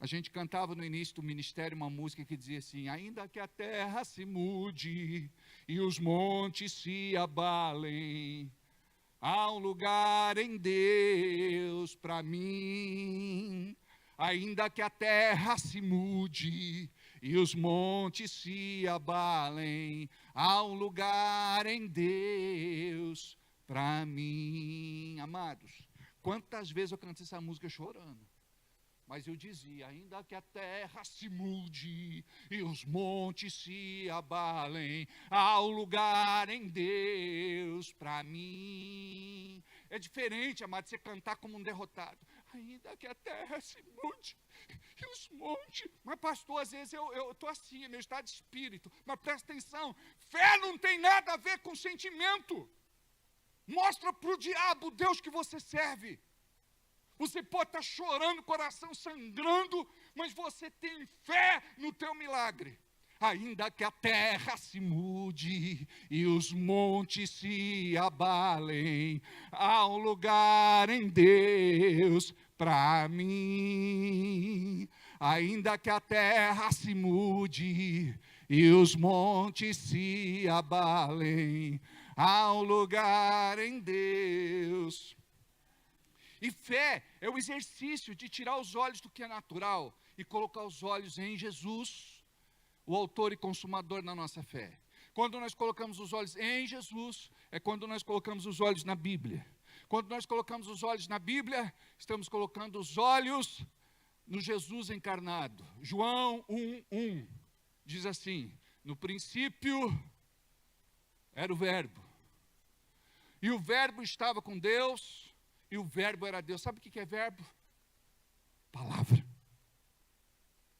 A gente cantava no início do ministério uma música que dizia assim: ainda que a terra se mude e os montes se abalem, há um lugar em Deus para mim. Ainda que a terra se mude e os montes se abalem, há um lugar em Deus para mim. Amados, quantas vezes eu cantei essa música chorando? Mas eu dizia: ainda que a terra se mude e os montes se abalem, há um lugar em Deus para mim. É diferente, amado, você cantar como um derrotado. Ainda que a terra se mude e os montes. Mas pastor, às vezes eu estou assim, é meu estado de espírito. Mas presta atenção, fé não tem nada a ver com sentimento. Mostra para o diabo o Deus que você serve. Você pode estar chorando, coração sangrando, mas você tem fé no teu milagre. Ainda que a terra se mude e os montes se abalem, há um lugar em Deus para mim. Ainda que a terra se mude e os montes se abalem, há um lugar em Deus. E fé é o exercício de tirar os olhos do que é natural e colocar os olhos em Jesus, o autor e consumador da nossa fé. Quando nós colocamos os olhos em Jesus, é quando nós colocamos os olhos na Bíblia. Quando nós colocamos os olhos na Bíblia, estamos colocando os olhos no Jesus encarnado. João 1:1 diz assim: no princípio era o Verbo, e o Verbo estava com Deus, e o Verbo era Deus. Sabe o que é verbo? Palavra.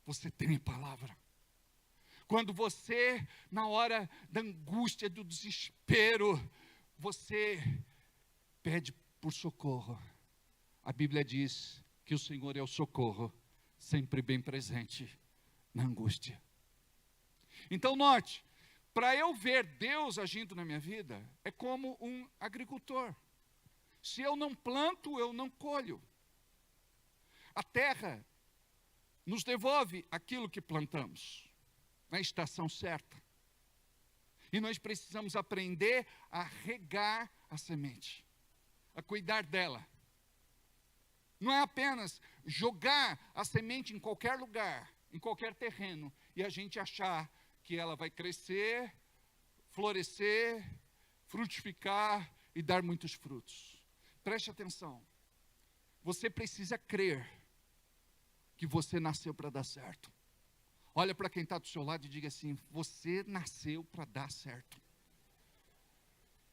Você tem a palavra. Quando você, na hora da angústia, do desespero, você pede por socorro. A Bíblia diz que o Senhor é o socorro, sempre bem presente na angústia. Então note, para eu ver Deus agindo na minha vida, é como um agricultor. Se eu não planto, eu não colho. A terra nos devolve aquilo que plantamos, na estação certa. E nós precisamos aprender a regar a semente, a cuidar dela. Não é apenas jogar a semente em qualquer lugar, em qualquer terreno, e a gente achar que ela vai crescer, florescer, frutificar e dar muitos frutos. Preste atenção, você precisa crer que você nasceu para dar certo. Olha para quem está do seu lado e diga assim: você nasceu para dar certo.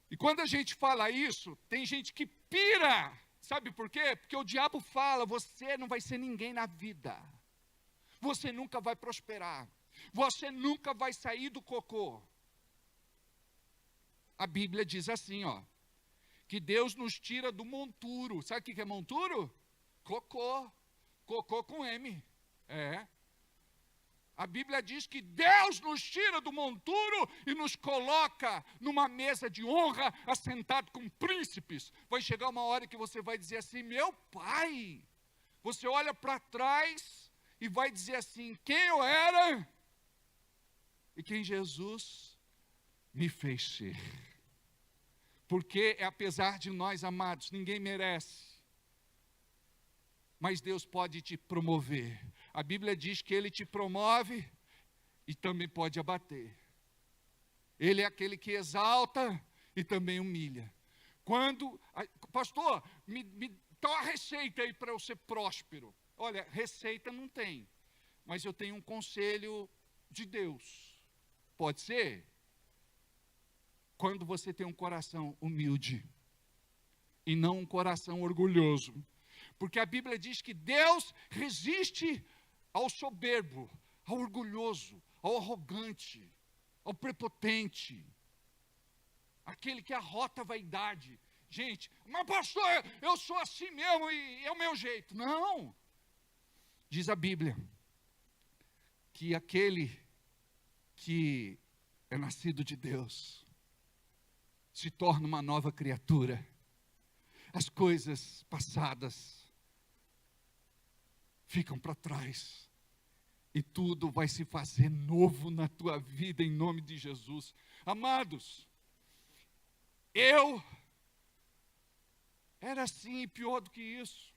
E quando a gente fala isso, tem gente que pira. Sabe por quê? Porque o diabo fala: você não vai ser ninguém na vida, você nunca vai prosperar, você nunca vai sair do cocô. A Bíblia diz assim, que Deus nos tira do monturo. Sabe o que é monturo? Cocô. Cocô com M. A Bíblia diz que Deus nos tira do monturo e nos coloca numa mesa de honra, assentado com príncipes. Vai chegar uma hora que você vai dizer assim: meu pai. Você olha para trás e vai dizer assim: quem eu era e quem Jesus me fez ser. Porque apesar de nós, amados, ninguém merece, mas Deus pode te promover. A Bíblia diz que Ele te promove e também pode abater. Ele é aquele que exalta e também humilha. Pastor, me dá uma receita aí para eu ser próspero. Olha, receita não tem, mas eu tenho um conselho de Deus. Pode ser? Quando você tem um coração humilde e não um coração orgulhoso. Porque a Bíblia diz que Deus resiste ao soberbo, ao orgulhoso, ao arrogante, ao prepotente, aquele que arrota a vaidade. Gente, mas pastor, eu sou assim mesmo e é o meu jeito. Não! Diz a Bíblia que aquele que é nascido de Deus se torna uma nova criatura. As coisas passadas ficam para trás. E tudo vai se fazer novo na tua vida, em nome de Jesus. Amados, eu era assim e pior do que isso.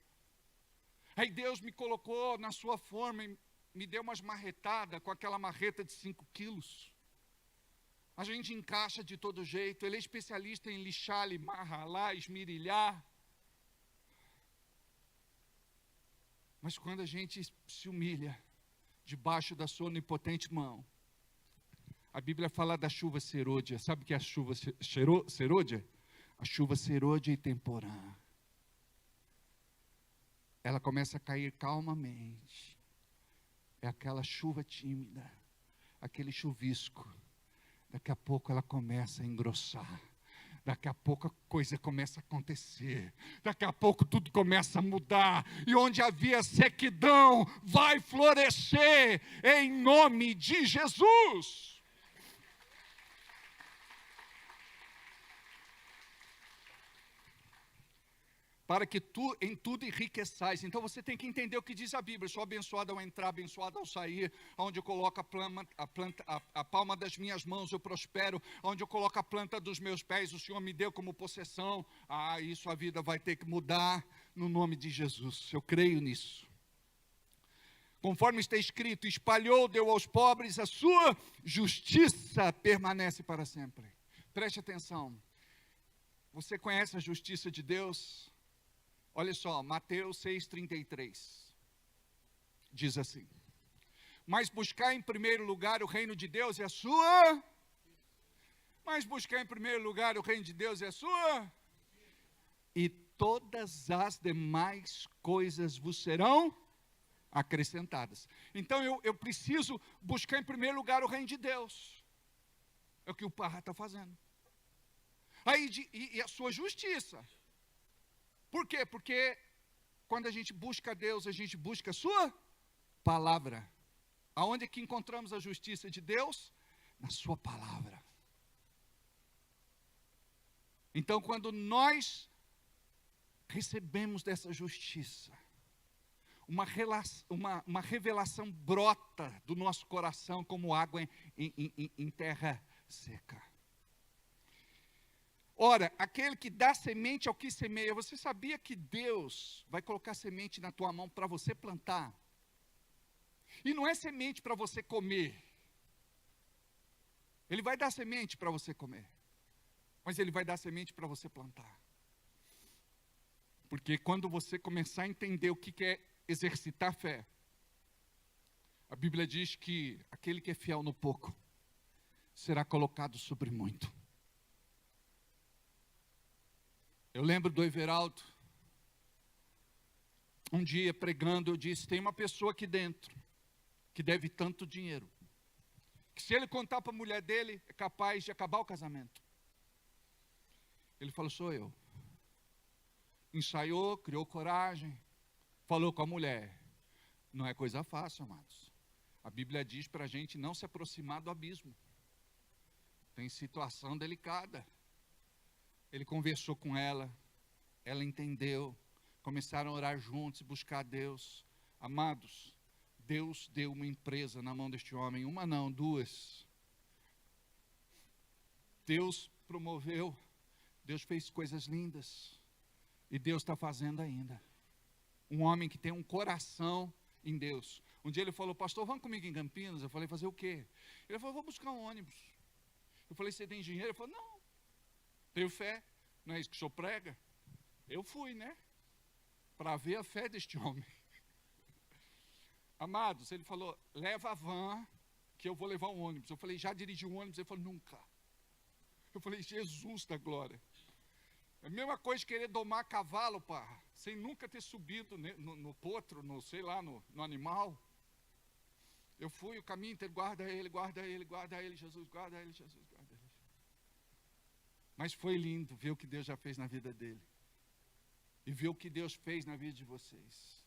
Aí Deus me colocou na sua forma e me deu umas marretadas com aquela marreta de 5 quilos. A gente encaixa de todo jeito. Ele é especialista em lixar, limar, ralar, esmirilhar. Mas quando a gente se humilha debaixo da sua onipotente mão, a Bíblia fala da chuva serôdia. Sabe o que é a chuva serôdia? A chuva serôdia e temporã. Ela começa a cair calmamente. É aquela chuva tímida, aquele chuvisco. Daqui a pouco ela começa a engrossar. Daqui a pouco a coisa começa a acontecer. Daqui a pouco tudo começa a mudar. E onde havia sequidão, vai florescer em nome de Jesus. Para que tu em tudo enriqueçais. Então você tem que entender o que diz a Bíblia. Eu sou abençoado ao entrar, abençoado ao sair. Onde eu coloco a palma das minhas mãos, eu prospero. Onde eu coloco a planta dos meus pés, o Senhor me deu como possessão. Isso a vida vai ter que mudar no nome de Jesus. Eu creio nisso. Conforme está escrito, espalhou, deu aos pobres, a sua justiça permanece para sempre. Preste atenção. Você conhece a justiça de Deus? Olha só, Mateus 6,33, diz assim: mas buscar em primeiro lugar o reino de Deus e a sua... Mas buscar em primeiro lugar o reino de Deus e a sua... E todas as demais coisas vos serão acrescentadas. Então eu preciso buscar em primeiro lugar o reino de Deus. É o que o Parra está fazendo. E a sua justiça. Por quê? Porque quando a gente busca Deus, a gente busca a sua palavra. Aonde é que encontramos a justiça de Deus? Na sua palavra. Então, quando nós recebemos dessa justiça, uma revelação brota do nosso coração como água em terra seca. Ora, aquele que dá semente ao que semeia. Você sabia que Deus vai colocar semente na tua mão para você plantar? E não é semente para você comer. Ele vai dar semente para você comer. Mas Ele vai dar semente para você plantar. Porque quando você começar a entender o que é exercitar fé, a Bíblia diz que aquele que é fiel no pouco será colocado sobre muito. Eu lembro do Everaldo, um dia pregando, eu disse: tem uma pessoa aqui dentro que deve tanto dinheiro, que se ele contar para a mulher dele, é capaz de acabar o casamento. Ele falou: sou eu. Ensaiou, criou coragem, falou com a mulher. Não é coisa fácil, amados. A Bíblia diz para a gente não se aproximar do abismo. Tem situação delicada. Ele conversou com ela, ela entendeu, começaram a orar juntos e buscar a Deus. Amados, Deus deu uma empresa na mão deste homem, uma não, duas. Deus promoveu, Deus fez coisas lindas, e Deus está fazendo ainda. Um homem que tem um coração em Deus. Um dia ele falou: pastor, vamos comigo em Campinas? Eu falei: fazer o quê? Ele falou: vou buscar um ônibus. Eu falei: você tem dinheiro? Ele falou: não. Tenho fé, não é isso que o senhor prega? Eu fui, né? Para ver a fé deste homem. Amados, ele falou: leva a van, que eu vou levar um ônibus. Eu falei: já dirigiu um ônibus? Ele falou: nunca. Eu falei: Jesus da glória. É a mesma coisa de querer domar cavalo, pá, sem nunca ter subido no potro, sei lá, no animal. Eu fui o caminho inteiro: guarda ele, guarda ele, guarda ele, Jesus, guarda ele, Jesus, guarda ele. Mas foi lindo ver o que Deus já fez na vida dele. E ver o que Deus fez na vida de vocês.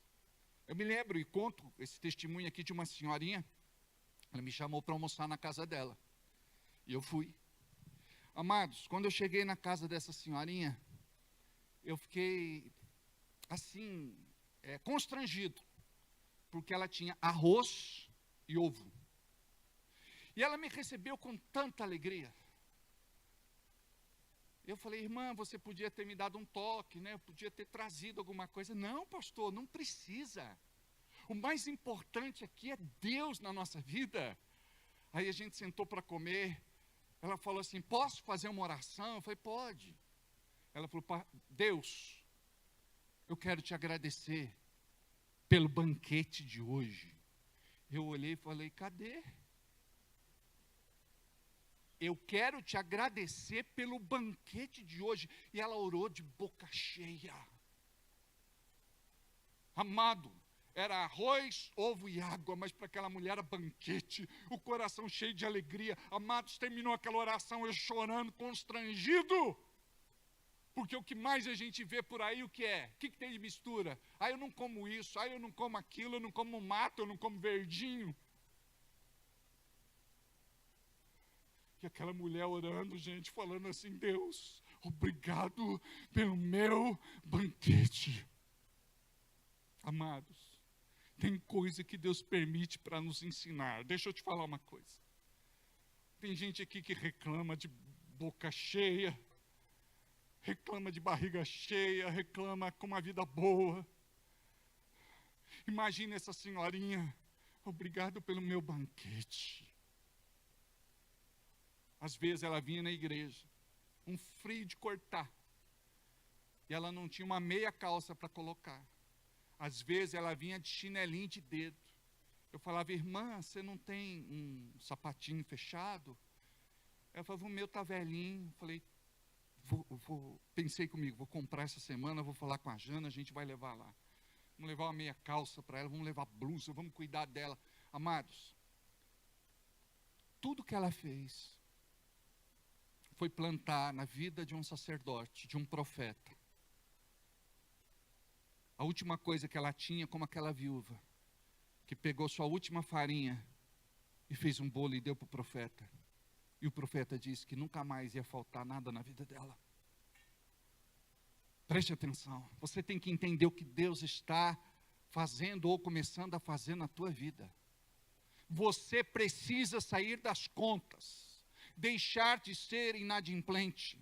Eu me lembro e conto esse testemunho aqui de uma senhorinha. Ela me chamou para almoçar na casa dela. E eu fui. Amados, quando eu cheguei na casa dessa senhorinha, eu fiquei assim, constrangido. porque ela tinha arroz e ovo. E ela me recebeu com tanta alegria. Eu falei, irmã, você podia ter me dado um toque, né? Eu podia ter trazido alguma coisa. Não, pastor, não precisa. O mais importante aqui é Deus na nossa vida. Aí a gente sentou para comer. Ela falou assim, posso fazer uma oração? Eu falei, pode. Ela falou, Deus, eu quero te agradecer pelo banquete de hoje. Eu olhei e falei, cadê? Eu quero te agradecer pelo banquete de hoje. E ela orou de boca cheia. Amado, era arroz, ovo e água, mas para aquela mulher era banquete, o coração cheio de alegria. Amados, terminou aquela oração, eu chorando, constrangido. Porque o que mais a gente vê por aí, o que é? O que tem de mistura? Ah, eu não como isso, ah, eu não como aquilo, eu não como mato, eu não como verdinho. E aquela mulher orando, gente, falando assim, Deus, obrigado pelo meu banquete. Amados, tem coisa que Deus permite para nos ensinar. Deixa eu te falar uma coisa. Tem gente aqui que reclama de boca cheia, reclama de barriga cheia, reclama com uma vida boa. Imagina essa senhorinha, obrigado pelo meu banquete. Às vezes ela vinha na igreja, um frio de cortar, e ela não tinha uma meia calça para colocar. Às vezes ela vinha de chinelinho de dedo. Eu falava, irmã, você não tem um sapatinho fechado? Ela falava, o meu está velhinho. Eu falei, pensei comigo, vou comprar essa semana, vou falar com a Jana, a gente vai levar lá. Vamos levar uma meia calça para ela, vamos levar blusa, vamos cuidar dela. Amados, tudo que ela fez foi plantar na vida de um sacerdote, de um profeta. A última coisa que ela tinha, como aquela viúva, que pegou sua última farinha e fez um bolo e deu para o profeta. E o profeta disse que nunca mais ia faltar nada na vida dela. Preste atenção, você tem que entender o que Deus está fazendo ou começando a fazer na tua vida. Você precisa sair das contas. Deixar de ser inadimplente,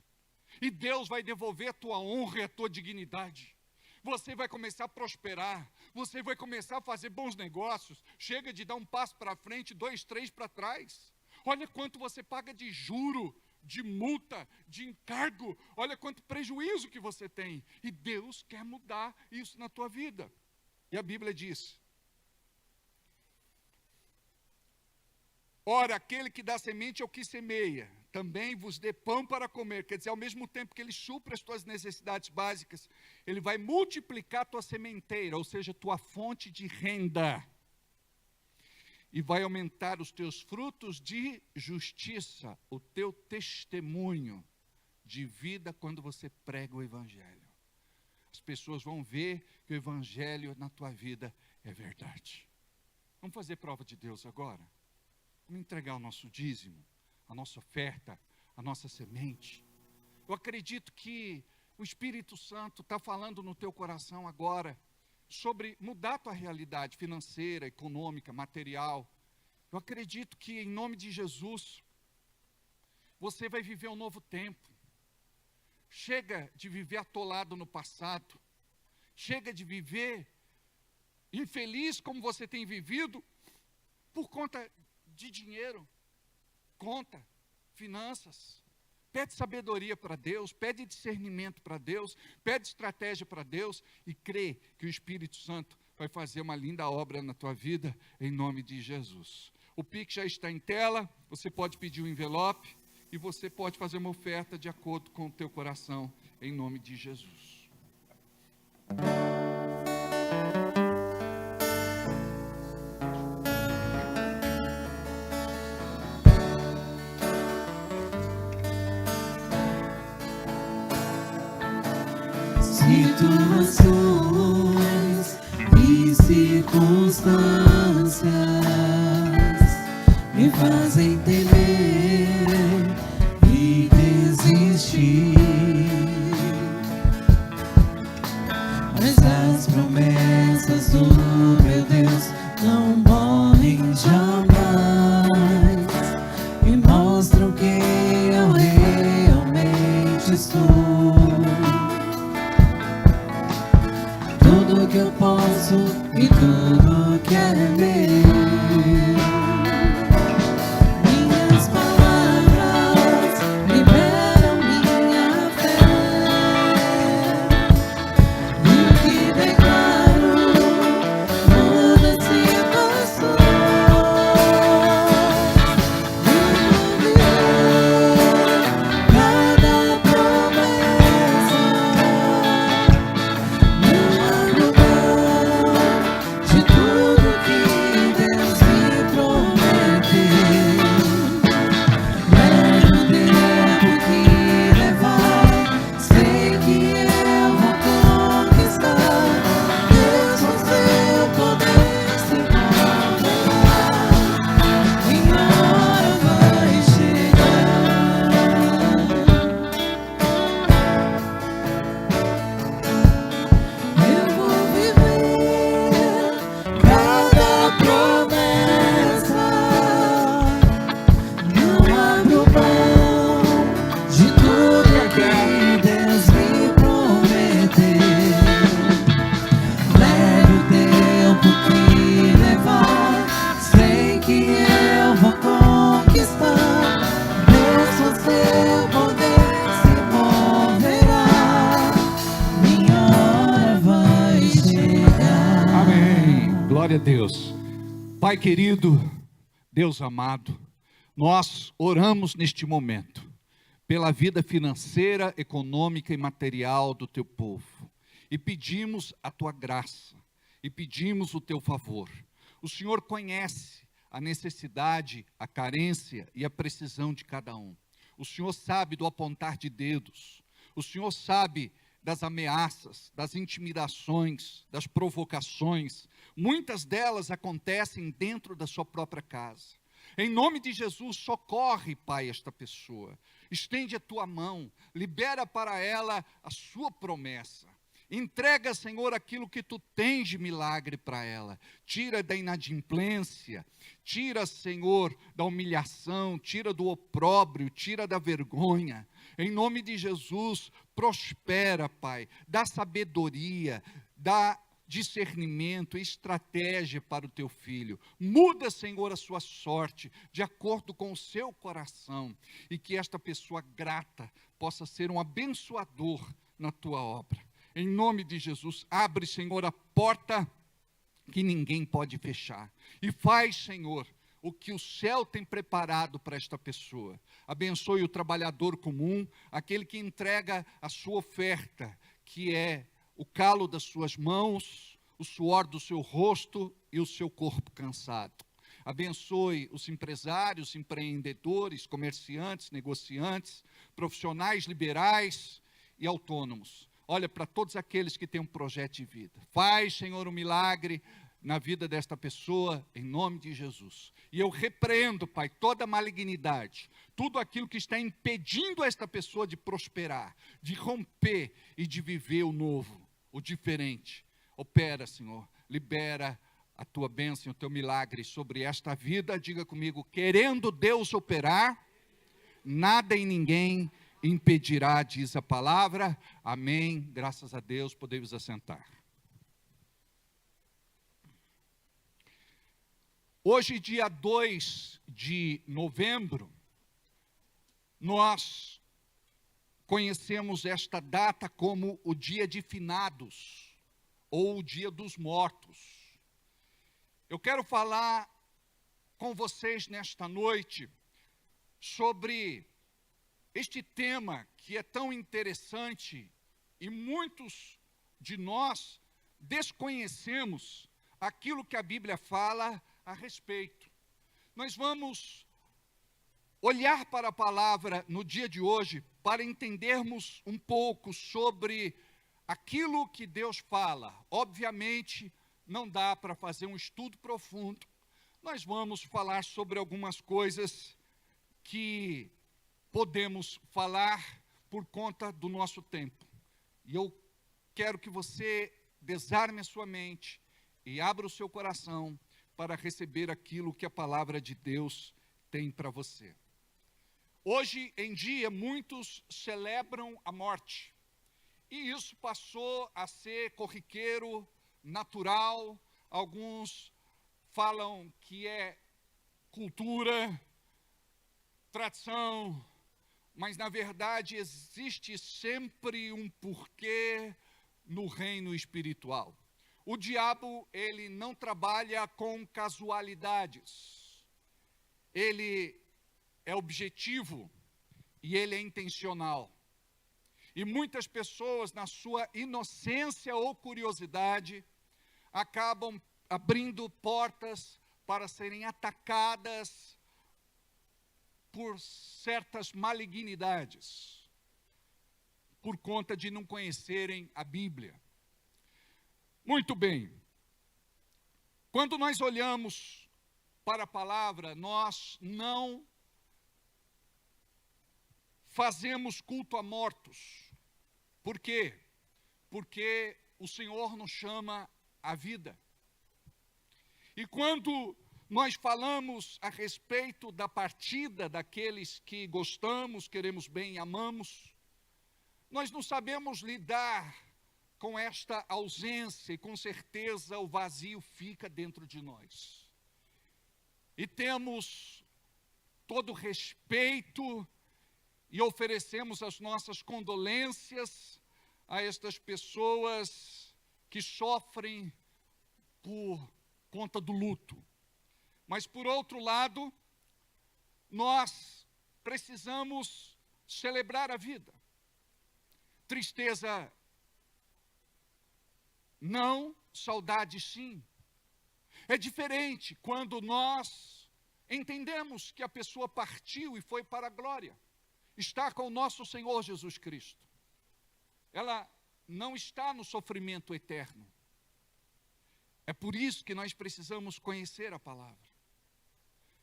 e Deus vai devolver a tua honra e a tua dignidade. Você vai começar a prosperar, você vai começar a fazer bons negócios. Chega de dar um passo para frente, 2, 3 para trás. Olha quanto você paga de juro, de multa, de encargo. Olha quanto prejuízo que você tem, e Deus quer mudar isso na tua vida. E a Bíblia diz, ora, aquele que dá semente ao que semeia, também vos dê pão para comer. Quer dizer, ao mesmo tempo que ele supre as tuas necessidades básicas, ele vai multiplicar a tua sementeira, ou seja, tua fonte de renda. E vai aumentar os teus frutos de justiça, o teu testemunho de vida quando você prega o Evangelho. As pessoas vão ver que o Evangelho na tua vida é verdade. Vamos fazer prova de Deus agora? Vamos entregar o nosso dízimo, a nossa oferta, a nossa semente. Eu acredito que o Espírito Santo está falando no teu coração agora sobre mudar a tua realidade financeira, econômica, material. Eu acredito que em nome de Jesus, você vai viver um novo tempo. Chega de viver atolado no passado. Chega de viver infeliz como você tem vivido por conta de dinheiro, conta, finanças. Pede sabedoria para Deus, pede discernimento para Deus, pede estratégia para Deus e crê que o Espírito Santo vai fazer uma linda obra na tua vida, em nome de Jesus. O Pix já está em tela, você pode pedir um envelope e você pode fazer uma oferta de acordo com o teu coração, em nome de Jesus. Situações e circunstâncias me fazem temer e desistir, mas as promessas do meu Deus tudo que eu posso e tudo que é meu. Minhas palavras liberam minha fé, e o que declaro muda situações. Glória a Deus. Pai querido, Deus amado, nós oramos neste momento pela vida financeira, econômica e material do teu povo e pedimos a tua graça e pedimos o teu favor. O Senhor conhece a necessidade, a carência e a precisão de cada um. O Senhor sabe do apontar de dedos. O Senhor sabe das ameaças, das intimidações, das provocações. Muitas delas acontecem dentro da sua própria casa. Em nome de Jesus, socorre, Pai, esta pessoa. Estende a tua mão, libera para ela a sua promessa. Entrega, Senhor, aquilo que tu tens de milagre para ela. Tira da inadimplência, tira, Senhor, da humilhação, tira do opróbrio, tira da vergonha. Em nome de Jesus, prospera, Pai, dá sabedoria, dá discernimento, estratégia para o teu filho. Muda, Senhor, a sua sorte de acordo com o seu coração e que esta pessoa grata possa ser um abençoador na tua obra. Em nome de Jesus, abre, Senhor, a porta que ninguém pode fechar e faz, Senhor, o que o céu tem preparado para esta pessoa. Abençoe o trabalhador comum, aquele que entrega a sua oferta, que é o calo das suas mãos, o suor do seu rosto e o seu corpo cansado. Abençoe os empresários, empreendedores, comerciantes, negociantes, profissionais liberais e autônomos. Olha para todos aqueles que têm um projeto de vida. Faz, Senhor, um milagre na vida desta pessoa, em nome de Jesus. E eu repreendo, Pai, toda malignidade, tudo aquilo que está impedindo esta pessoa de prosperar, de romper e de viver o novo, o diferente. Opera, Senhor, libera a tua bênção, o teu milagre sobre esta vida. Diga comigo, querendo Deus operar, nada e ninguém impedirá, diz a palavra. Amém. Graças a Deus, podemos assentar. Hoje, dia 2 de novembro, nós conhecemos esta data como o dia de finados, ou o dia dos mortos. Eu quero falar com vocês nesta noite sobre este tema que é tão interessante e muitos de nós desconhecemos aquilo que a Bíblia fala a respeito. Nós vamos olhar para a palavra no dia de hoje para entendermos um pouco sobre aquilo que Deus fala. Obviamente, não dá para fazer um estudo profundo. Nós vamos falar sobre algumas coisas que podemos falar por conta do nosso tempo. E eu quero que você desarme a sua mente e abra o seu coração para receber aquilo que a palavra de Deus tem para você. Hoje em dia, muitos celebram a morte. E isso passou a ser corriqueiro natural, alguns falam que é cultura, tradição, mas na verdade existe sempre um porquê no reino espiritual. O diabo, ele não trabalha com casualidades. Ele é objetivo e ele é intencional. E muitas pessoas, na sua inocência ou curiosidade, acabam abrindo portas para serem atacadas por certas malignidades, por conta de não conhecerem a Bíblia. Muito bem. Quando nós olhamos para a palavra, nós não fazemos culto a mortos. Por quê? Porque o Senhor nos chama à vida. E quando nós falamos a respeito da partida daqueles que gostamos, queremos bem e amamos, nós não sabemos lidar com esta ausência e com certeza o vazio fica dentro de nós. E temos todo respeito e oferecemos as nossas condolências a estas pessoas que sofrem por conta do luto. Mas, por outro lado, nós precisamos celebrar a vida. Tristeza não, saudade sim. É diferente quando nós entendemos que a pessoa partiu e foi para a glória. Está com o nosso Senhor Jesus Cristo. Ela não está no sofrimento eterno. É por isso que nós precisamos conhecer a palavra.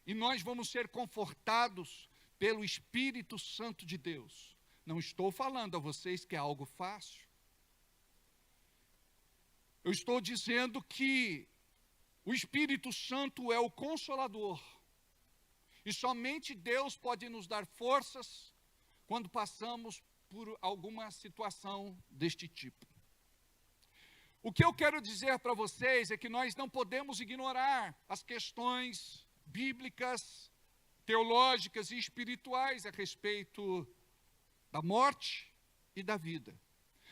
E nós vamos ser confortados pelo Espírito Santo de Deus. Não estou falando a vocês que é algo fácil. Eu estou dizendo que o Espírito Santo é o Consolador. E somente Deus pode nos dar forças quando passamos por alguma situação deste tipo. O que eu quero dizer para vocês é que nós não podemos ignorar as questões bíblicas, teológicas e espirituais a respeito da morte e da vida.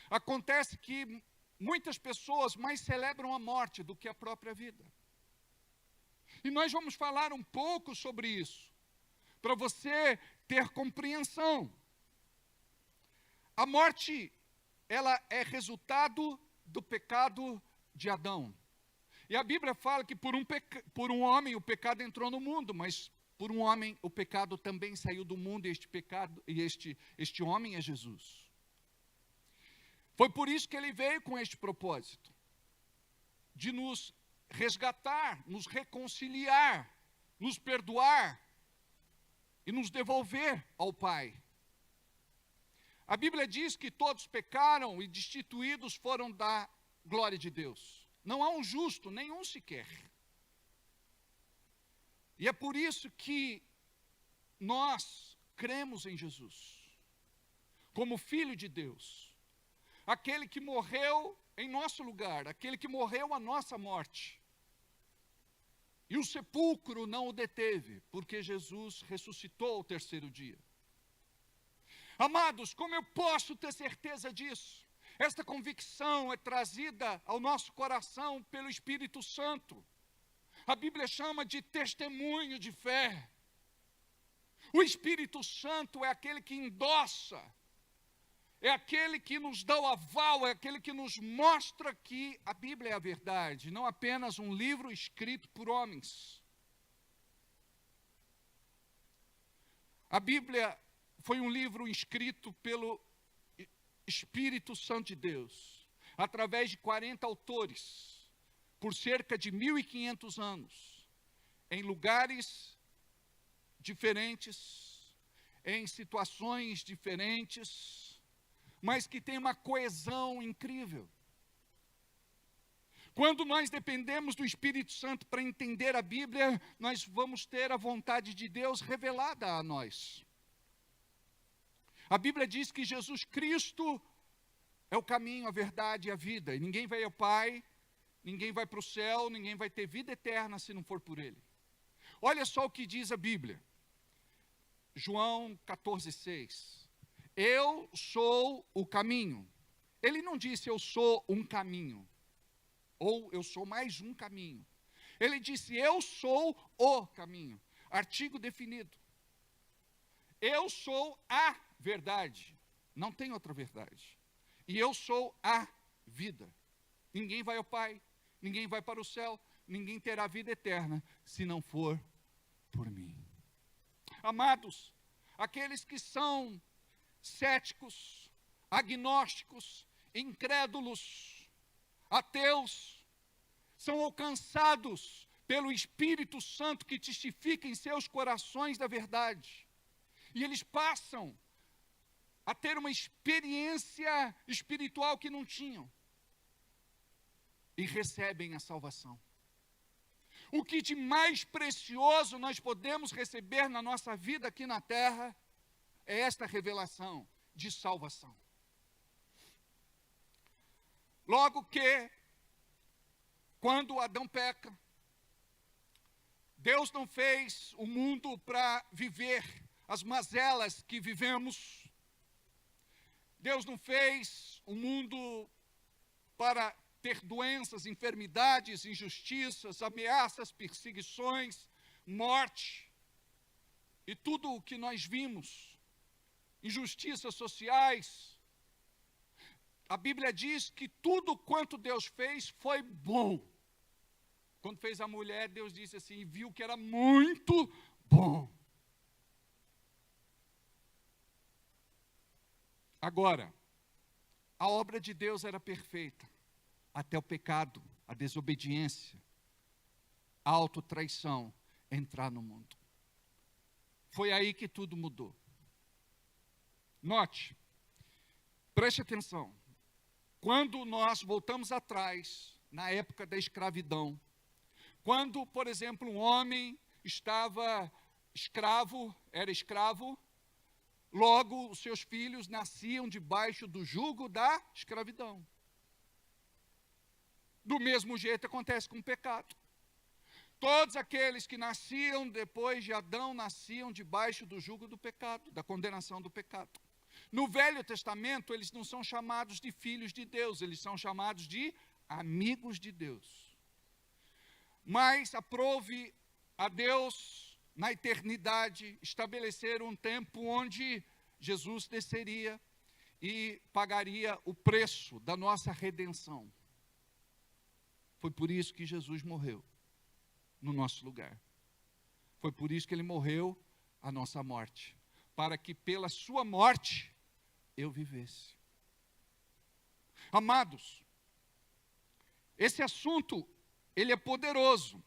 Acontece que muitas pessoas mais celebram a morte do que a própria vida. E nós vamos falar um pouco sobre isso, para você ter compreensão. A morte, ela é resultado do pecado de Adão. E a Bíblia fala que por um homem o pecado entrou no mundo, mas por um homem o pecado também saiu do mundo, e este homem é Jesus. Foi por isso que ele veio com este propósito, de nos resgatar, nos reconciliar, nos perdoar e nos devolver ao Pai. A Bíblia diz que todos pecaram e destituídos foram da glória de Deus. Não há um justo, nenhum sequer. E é por isso que nós cremos em Jesus, como Filho de Deus. Aquele que morreu em nosso lugar, aquele que morreu a nossa morte. E o sepulcro não o deteve, porque Jesus ressuscitou ao terceiro dia. Amados, como eu posso ter certeza disso? Esta convicção é trazida ao nosso coração pelo Espírito Santo. A Bíblia chama de testemunho de fé. O Espírito Santo é aquele que endossa, é aquele que nos dá o aval, é aquele que nos mostra que a Bíblia é a verdade, não apenas um livro escrito por homens. A Bíblia foi um livro escrito pelo Espírito Santo de Deus, através de 40 autores, por cerca de 1.500 anos, em lugares diferentes, em situações diferentes, mas que tem uma coesão incrível. Quando nós dependemos do Espírito Santo para entender a Bíblia, nós vamos ter a vontade de Deus revelada a nós. A Bíblia diz que Jesus Cristo é o caminho, a verdade e a vida, e ninguém veio ao Pai ninguém vai para o céu, ninguém vai ter vida eterna se não for por Ele. Olha só o que diz a Bíblia. João 14,6. Eu sou o caminho. Ele não disse eu sou um caminho, ou eu sou mais um caminho. Ele disse eu sou o caminho. Artigo definido. Eu sou a verdade. Não tem outra verdade. E eu sou a vida. Ninguém vai ao Pai, ninguém vai para o céu, ninguém terá vida eterna, se não for por mim. Amados, aqueles que são céticos, agnósticos, incrédulos, ateus, são alcançados pelo Espírito Santo que testifica em seus corações da verdade. E eles passam a ter uma experiência espiritual que não tinham. E recebem a salvação. O que de mais precioso nós podemos receber na nossa vida aqui na terra é esta revelação de salvação. Logo que, quando Adão peca, Deus não fez o mundo para viver as mazelas que vivemos. Deus não fez o mundo para ter doenças, enfermidades, injustiças, ameaças, perseguições, morte e tudo o que nós vimos, injustiças sociais. A Bíblia diz que tudo quanto Deus fez foi bom. Quando fez a mulher, Deus disse assim, viu que era muito bom. Agora, a obra de Deus era perfeita, até o pecado, a desobediência, a autotraição entrar no mundo. Foi aí que tudo mudou. Note, preste atenção, quando nós voltamos atrás, na época da escravidão, quando, por exemplo, um homem estava era escravo, logo os seus filhos nasciam debaixo do jugo da escravidão. Do mesmo jeito acontece com o pecado. Todos aqueles que nasciam depois de Adão nasciam debaixo do jugo do pecado, da condenação do pecado. No Velho Testamento, eles não são chamados de filhos de Deus, eles são chamados de amigos de Deus. Mas aprove a Deus, na eternidade, estabelecer um tempo onde Jesus desceria e pagaria o preço da nossa redenção. Foi por isso que Jesus morreu no nosso lugar. Foi por isso que ele morreu a nossa morte, para que pela sua morte eu vivesse. Amados, esse assunto, ele é poderoso.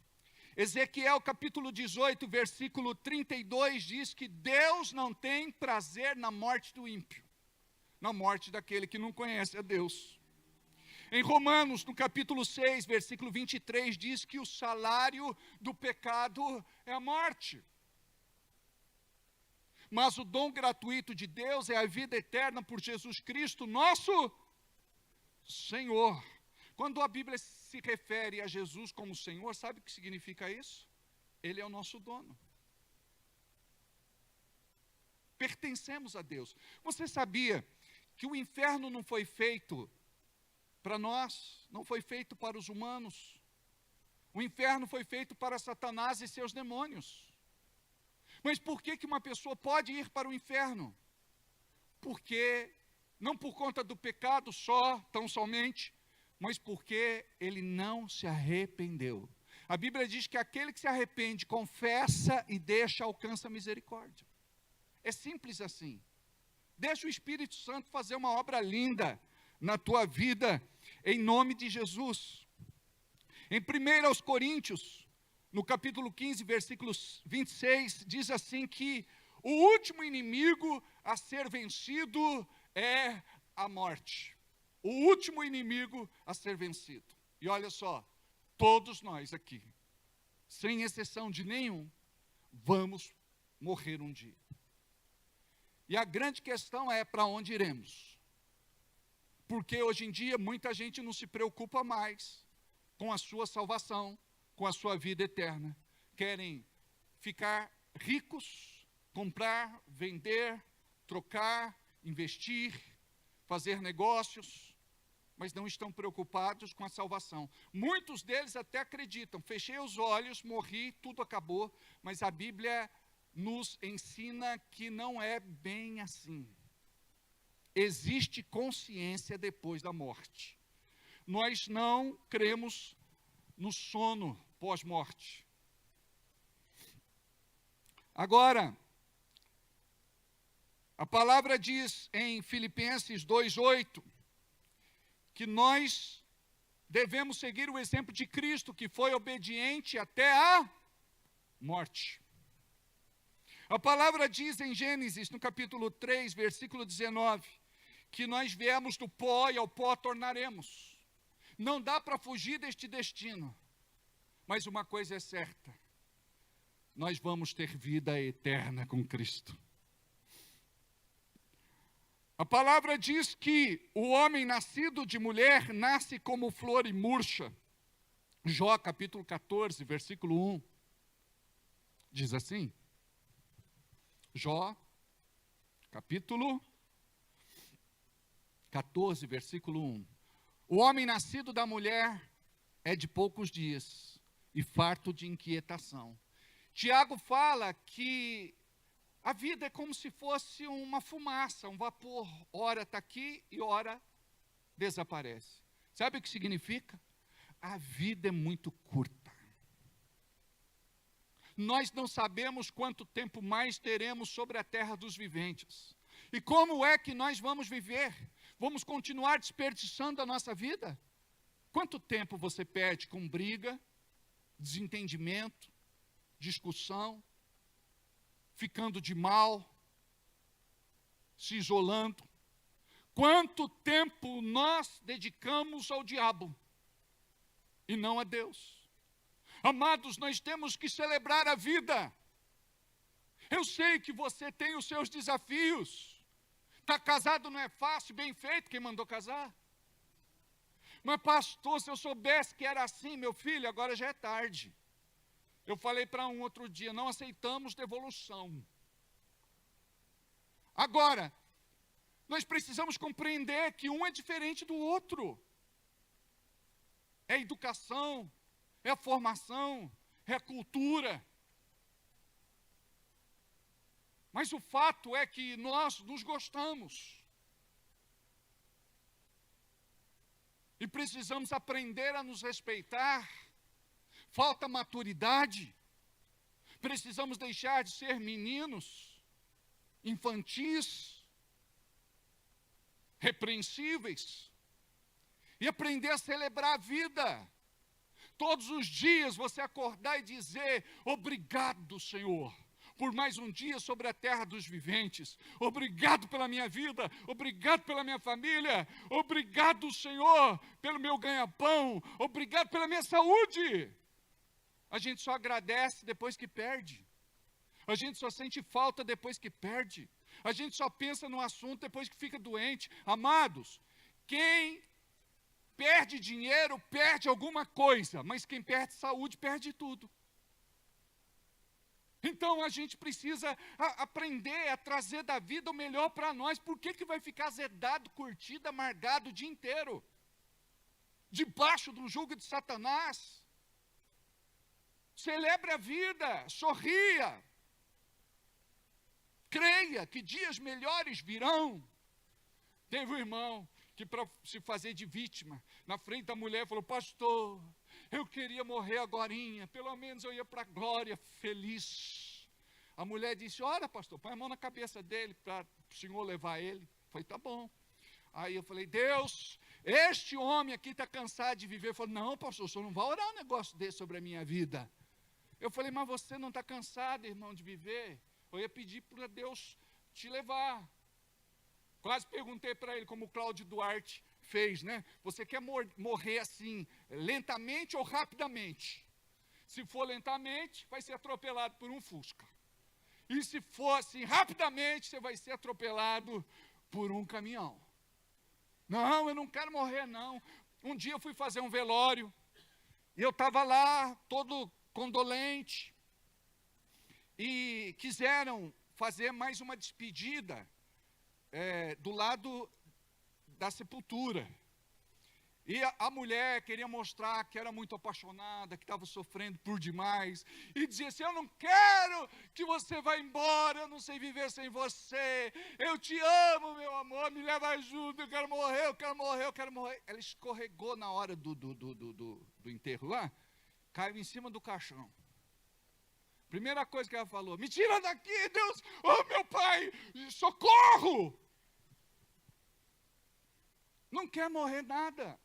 Ezequiel capítulo 18, versículo 32 diz que Deus não tem prazer na morte do ímpio, na morte daquele que não conhece a Deus. Em Romanos, no capítulo 6, versículo 23, diz que o salário do pecado é a morte. Mas o dom gratuito de Deus é a vida eterna por Jesus Cristo, nosso Senhor. Quando a Bíblia se refere a Jesus como Senhor, sabe o que significa isso? Ele é o nosso dono. Pertencemos a Deus. Você sabia que o inferno não foi feito para nós, não foi feito para os humanos. O inferno foi feito para Satanás e seus demônios. Mas por que uma pessoa pode ir para o inferno? Porque, não por conta do pecado só, tão somente, mas porque ele não se arrependeu. A Bíblia diz que aquele que se arrepende, confessa e deixa, alcança a misericórdia. É simples assim. Deixa o Espírito Santo fazer uma obra linda na tua vida, em nome de Jesus. Em 1 Coríntios, no capítulo 15, versículos 26, diz assim que o último inimigo a ser vencido é a morte. O último inimigo a ser vencido. E olha só, todos nós aqui, sem exceção de nenhum, vamos morrer um dia. E a grande questão é para onde iremos. Porque hoje em dia muita gente não se preocupa mais com a sua salvação, com a sua vida eterna. Querem ficar ricos, comprar, vender, trocar, investir, fazer negócios, mas não estão preocupados com a salvação. Muitos deles até acreditam, fechei os olhos, morri, tudo acabou, mas a Bíblia nos ensina que não é bem assim. Existe consciência depois da morte. Nós não cremos no sono pós-morte. Agora, a palavra diz em Filipenses 2:8 que nós devemos seguir o exemplo de Cristo, que foi obediente até a morte. A palavra diz em Gênesis, no capítulo 3, versículo 19, que nós viemos do pó e ao pó tornaremos. Não dá para fugir deste destino, mas uma coisa é certa, nós vamos ter vida eterna com Cristo. A palavra diz que o homem nascido de mulher nasce como flor e murcha. Jó, capítulo 14, versículo 1, diz assim. Jó, capítulo 14, versículo 1. O homem nascido da mulher é de poucos dias e farto de inquietação. Tiago fala que a vida é como se fosse uma fumaça, um vapor. Ora está aqui e ora desaparece. Sabe o que significa? A vida é muito curta. Nós não sabemos quanto tempo mais teremos sobre a terra dos viventes. E como é que nós vamos viver? Vamos continuar desperdiçando a nossa vida? Quanto tempo você perde com briga, desentendimento, discussão, ficando de mal, se isolando? Quanto tempo nós dedicamos ao diabo e não a Deus? Amados, nós temos que celebrar a vida. Eu sei que você tem os seus desafios. Está casado não é fácil, bem feito, quem mandou casar? Mas pastor, se eu soubesse que era assim, meu filho, agora já é tarde. Eu falei para um outro dia, não aceitamos devolução. Agora, nós precisamos compreender que um é diferente do outro. É a educação, é a formação, é a cultura. Mas o fato é que nós nos gostamos. E precisamos aprender a nos respeitar. Falta maturidade. Precisamos deixar de ser meninos, infantis, repreensíveis, e aprender a celebrar a vida. Todos os dias você acordar e dizer: obrigado, Senhor, por mais um dia sobre a terra dos viventes. Obrigado pela minha vida, obrigado pela minha família, obrigado, Senhor, pelo meu ganha-pão, obrigado pela minha saúde. A gente só agradece depois que perde. A gente só sente falta depois que perde. A gente só pensa no assunto depois que fica doente. Amados, quem perde dinheiro, perde alguma coisa, mas quem perde saúde, perde tudo. Então a gente precisa aprender a trazer da vida o melhor para nós. Por que vai ficar azedado, curtido, amargado o dia inteiro? Debaixo do jugo de Satanás? Celebre a vida, sorria. Creia que dias melhores virão. Teve um irmão que, para se fazer de vítima, na frente da mulher, falou: pastor, eu queria morrer agorinha, pelo menos eu ia para a glória feliz. A mulher disse: ora, pastor, põe a mão na cabeça dele para o senhor levar ele. Eu falei: tá bom. Aí eu falei: Deus, este homem aqui está cansado de viver. Ele falou: não, pastor, o senhor não vai orar um negócio desse sobre a minha vida. Eu falei: mas você não está cansado, irmão, de viver? Eu ia pedir para Deus te levar. Quase perguntei para ele, como o Cláudio Duarte fez, né? Você quer morrer assim, lentamente ou rapidamente? Se for lentamente, vai ser atropelado por um Fusca. E se for assim, rapidamente, você vai ser atropelado por um caminhão. Não, eu não quero morrer, não. Um dia eu fui fazer um velório, E eu estava lá, todo condolente, e quiseram fazer mais uma despedida do lado da sepultura. E a mulher queria mostrar que era muito apaixonada, que estava sofrendo por demais, e dizia assim: eu não quero que você vá embora, eu não sei viver sem você, eu te amo, meu amor, me leva junto, eu quero morrer, eu quero morrer, eu quero morrer. Ela escorregou na hora do enterro lá, caiu em cima do caixão. Primeira coisa que ela falou: me tira daqui, Deus, oh meu pai, socorro! Não quer morrer nada.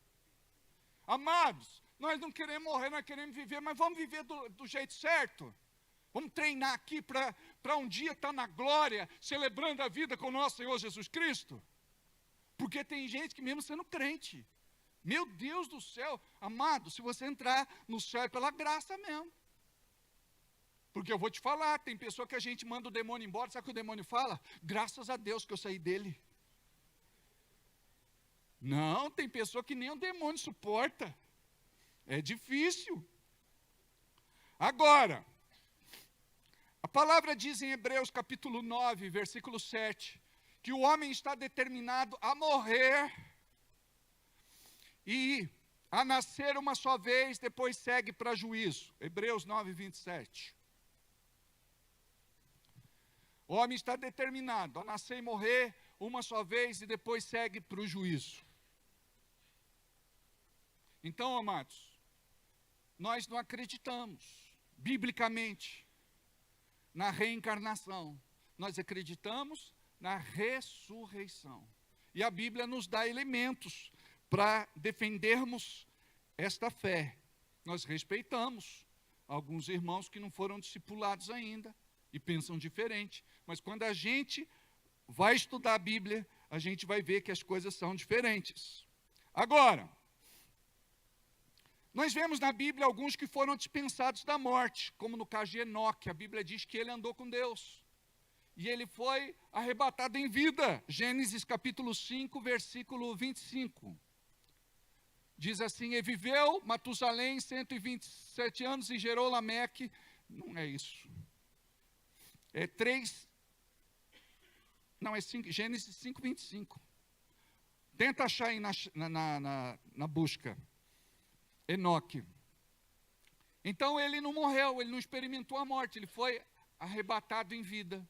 Amados, nós não queremos morrer, nós queremos viver, mas vamos viver do jeito certo. Vamos treinar aqui para um dia estar na glória, celebrando a vida com o nosso Senhor Jesus Cristo. Porque tem gente que mesmo sendo crente, meu Deus do céu, amado, se você entrar no céu é pela graça mesmo. Porque eu vou te falar, tem pessoa que a gente manda o demônio embora, sabe o que o demônio fala? Graças a Deus que eu saí dele. Não, tem pessoa que nem o demônio suporta. É difícil. Agora, a palavra diz em Hebreus capítulo 9, versículo 7, que o homem está determinado a morrer e a nascer uma só vez, depois segue para juízo. Hebreus 9, 27. O homem está determinado a nascer e morrer uma só vez e depois segue para o juízo. Então, amados, nós não acreditamos, biblicamente, na reencarnação. Nós acreditamos na ressurreição. E a Bíblia nos dá elementos para defendermos esta fé. Nós respeitamos alguns irmãos que não foram discipulados ainda e pensam diferente. Mas quando a gente vai estudar a Bíblia, a gente vai ver que as coisas são diferentes. Agora, nós vemos na Bíblia alguns que foram dispensados da morte, como no caso de Enoque. A Bíblia diz que ele andou com Deus. E ele foi arrebatado em vida. Gênesis capítulo 5, versículo 25. Diz assim: e viveu Matusalém 127 anos e gerou Lameque. Não é isso. É 3. Não, é 5, Gênesis 5, 25. Tenta achar aí na busca. Enoque. Então ele não morreu, ele não experimentou a morte, ele foi arrebatado em vida.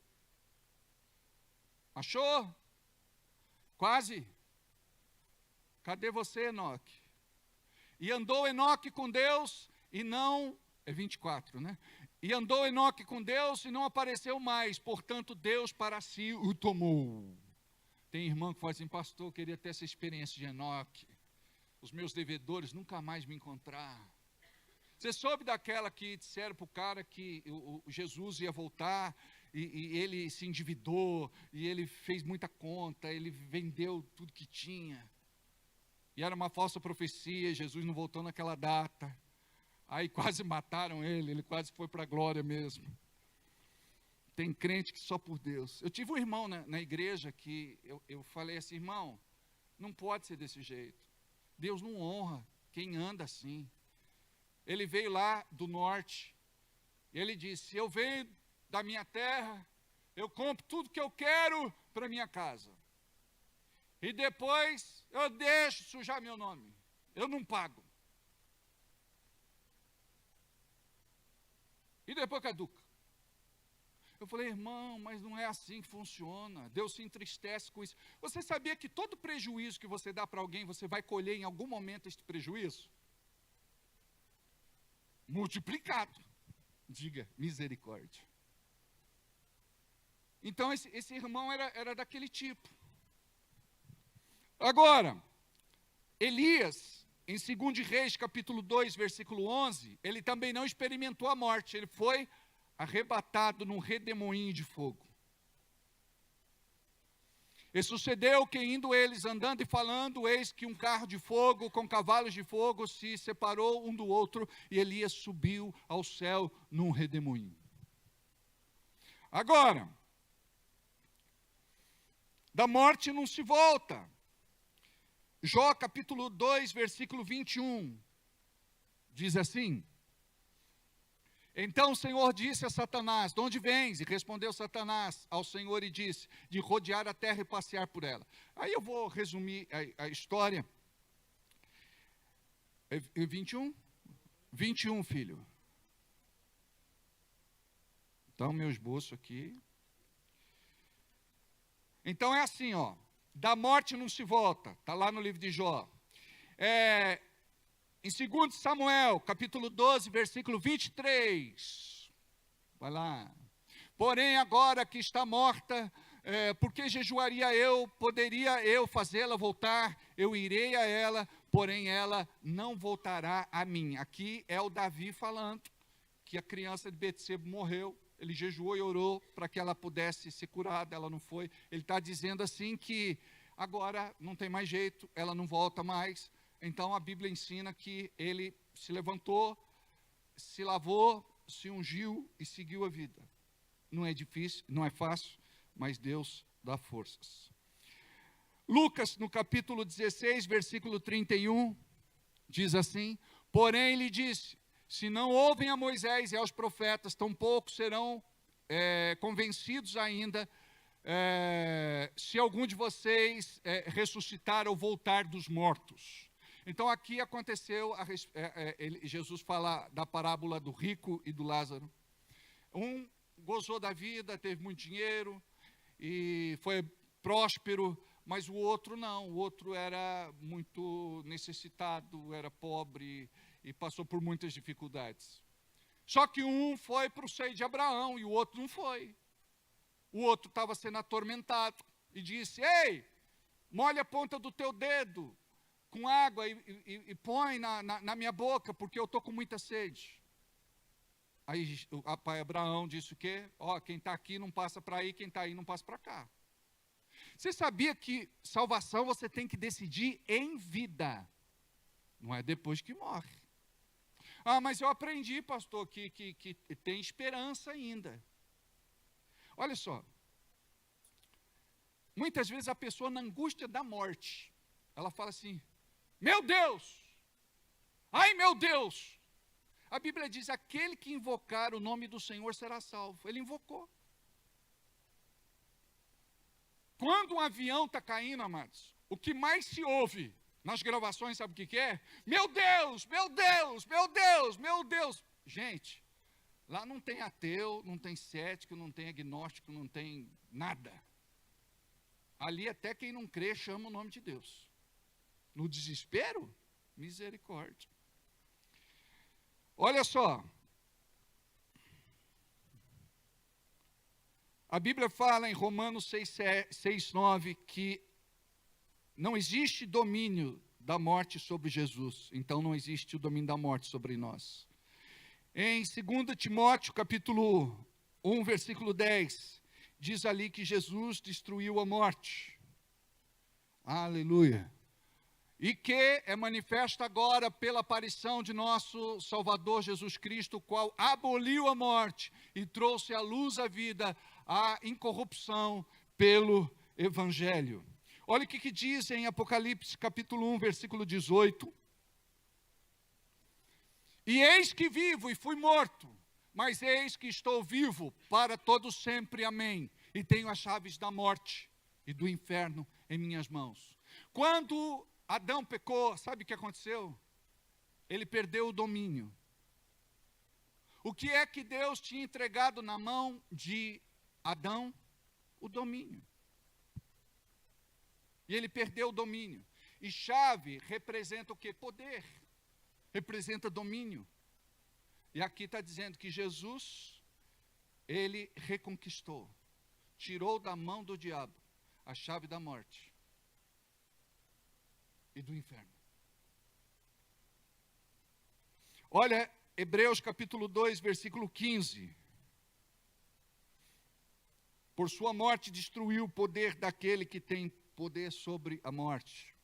Achou? Quase. Cadê você, Enoque? E andou Enoque com Deus e não... É 24, né? E andou Enoque com Deus e não apareceu mais, portanto Deus para si o tomou. Tem irmão que fala assim: pastor, eu queria ter essa experiência de Enoque. Os meus devedores nunca mais me encontrar. Você soube daquela que disseram para o cara que o Jesus ia voltar e ele se endividou e ele fez muita conta, ele vendeu tudo que tinha. E era uma falsa profecia, Jesus não voltou naquela data. Aí quase mataram ele quase foi para a glória mesmo. Tem crente que só por Deus. Eu tive um irmão na igreja que eu falei assim: irmão, não pode ser desse jeito. Deus não honra quem anda assim. Ele veio lá do norte, ele disse: eu venho da minha terra, eu compro tudo que eu quero para minha casa, e depois eu deixo sujar meu nome, eu não pago, e depois caduca. Eu falei: irmão, mas não é assim que funciona. Deus se entristece com isso. Você sabia que todo prejuízo que você dá para alguém, você vai colher em algum momento este prejuízo? Multiplicado. Diga, misericórdia. Então esse irmão era daquele tipo. Agora, Elias, em 2 Reis, capítulo 2, versículo 11, ele também não experimentou a morte, ele foi arrebatado num redemoinho de fogo. E sucedeu que, indo eles andando e falando, eis que um carro de fogo com cavalos de fogo se separou um do outro, e Elias subiu ao céu num redemoinho. Agora, da morte não se volta. Jó capítulo 2, versículo 21. diz assim: então o Senhor disse a Satanás, de onde vens? E respondeu Satanás ao Senhor e disse, de rodear a terra e passear por ela. Aí eu vou resumir a história. 21? 21, filho. Então, meu esboço aqui. Então é assim, ó. Da morte não se volta. Está lá no livro de Jó. Em 2 Samuel, capítulo 12, versículo 23. Vai lá. Porém, agora que está morta, por que jejuaria eu? Poderia eu fazê-la voltar? Eu irei a ela, porém ela não voltará a mim. Aqui é o Davi falando que a criança de Betseba morreu. Ele jejuou e orou para que ela pudesse ser curada, ela não foi. Ele está dizendo assim que agora não tem mais jeito, ela não volta mais. Então a Bíblia ensina que ele se levantou, se lavou, se ungiu e seguiu a vida. Não é difícil, não é fácil, mas Deus dá forças. Lucas, no capítulo 16, versículo 31, diz assim: porém lhe disse, se não ouvem a Moisés e aos profetas, tampouco serão convencidos ainda, se algum de vocês ressuscitar ou voltar dos mortos. Então aqui aconteceu, Jesus fala da parábola do rico e do Lázaro. Um gozou da vida, teve muito dinheiro e foi próspero, mas o outro não, o outro era muito necessitado, era pobre e passou por muitas dificuldades. Só que um foi para o seio de Abraão e o outro não foi. O outro estava sendo atormentado e disse, ei, molha a ponta do teu dedo com água e põe na minha boca, porque eu estou com muita sede. Aí o pai Abraão disse o quê? Ó, quem está aqui não passa para aí, quem está aí não passa para cá. Você sabia que salvação você tem que decidir em vida, não é depois que morre. Ah, mas eu aprendi, pastor, que tem esperança ainda. Olha só, muitas vezes a pessoa na angústia da morte, ela fala assim, meu Deus, ai meu Deus. A Bíblia diz, aquele que invocar o nome do Senhor será salvo. Ele invocou. Quando um avião está caindo, amados, o que mais se ouve nas gravações, sabe o que é? Meu Deus, meu Deus, meu Deus, meu Deus. Gente, lá não tem ateu, não tem cético, não tem agnóstico, não tem nada. Ali até quem não crê chama o nome de Deus. No desespero, misericórdia. Olha só. A Bíblia fala em Romanos 6:9 que não existe domínio da morte sobre Jesus. Então não existe o domínio da morte sobre nós. Em 2 Timóteo, capítulo 1, versículo 10, diz ali que Jesus destruiu a morte. Aleluia. E que é manifesta agora pela aparição de nosso Salvador Jesus Cristo, o qual aboliu a morte e trouxe à luz a vida, a incorrupção pelo Evangelho. Olha o que diz em Apocalipse capítulo 1, versículo 18. E eis que vivo e fui morto, mas eis que estou vivo para todo sempre, amém. E tenho as chaves da morte e do inferno em minhas mãos. Quando Adão pecou, sabe o que aconteceu? Ele perdeu o domínio. O que é que Deus tinha entregado na mão de Adão? O domínio. E ele perdeu o domínio. E chave representa o quê? Poder. Representa domínio. E aqui está dizendo que Jesus, ele reconquistou. Tirou da mão do diabo a chave da morte e do inferno. Olha, Hebreus capítulo 2, versículo 15. Por sua morte destruiu o poder daquele que tem poder sobre a morte.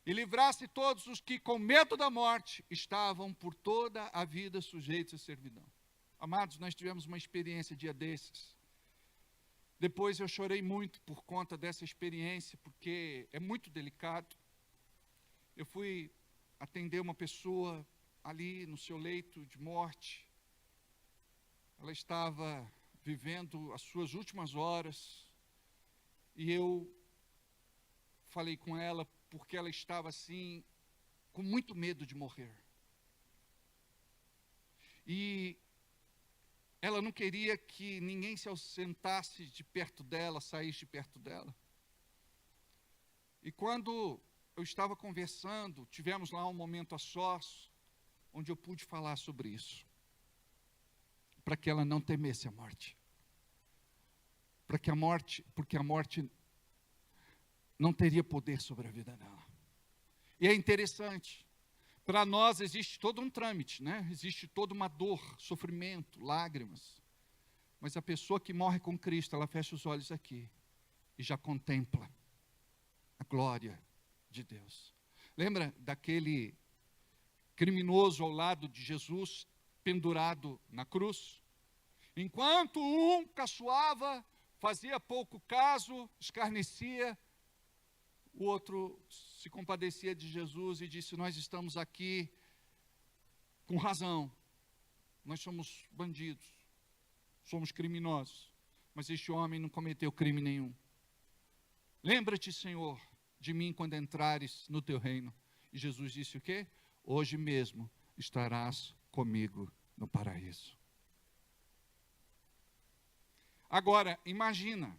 E livrasse todos os que com medo da morte estavam por toda a vida sujeitos à servidão. Amados, nós tivemos uma experiência dia desses. Depois eu chorei muito por conta dessa experiência, porque é muito delicado. Eu fui atender uma pessoa ali no seu leito de morte. Ela estava vivendo as suas últimas horas. E eu falei com ela porque ela estava assim, com muito medo de morrer. E ela não queria que ninguém se ausentasse de perto dela, saísse de perto dela. E quando eu estava conversando, tivemos lá um momento a sós, onde eu pude falar sobre isso. Para que ela não temesse a morte. Porque a morte não teria poder sobre a vida dela. E é interessante, para nós existe todo um trâmite, né? Existe toda uma dor, sofrimento, lágrimas. Mas a pessoa que morre com Cristo, ela fecha os olhos aqui e já contempla a glória de Deus. Lembra daquele criminoso ao lado de Jesus, pendurado na cruz? Enquanto um caçoava, fazia pouco caso, escarnecia, o outro se compadecia de Jesus e disse: nós estamos aqui com razão, nós somos bandidos, somos criminosos, mas este homem não cometeu crime nenhum. Lembra-te, Senhor, de mim quando entrares no teu reino. E Jesus disse o quê? Hoje mesmo estarás comigo no paraíso. Agora, imagina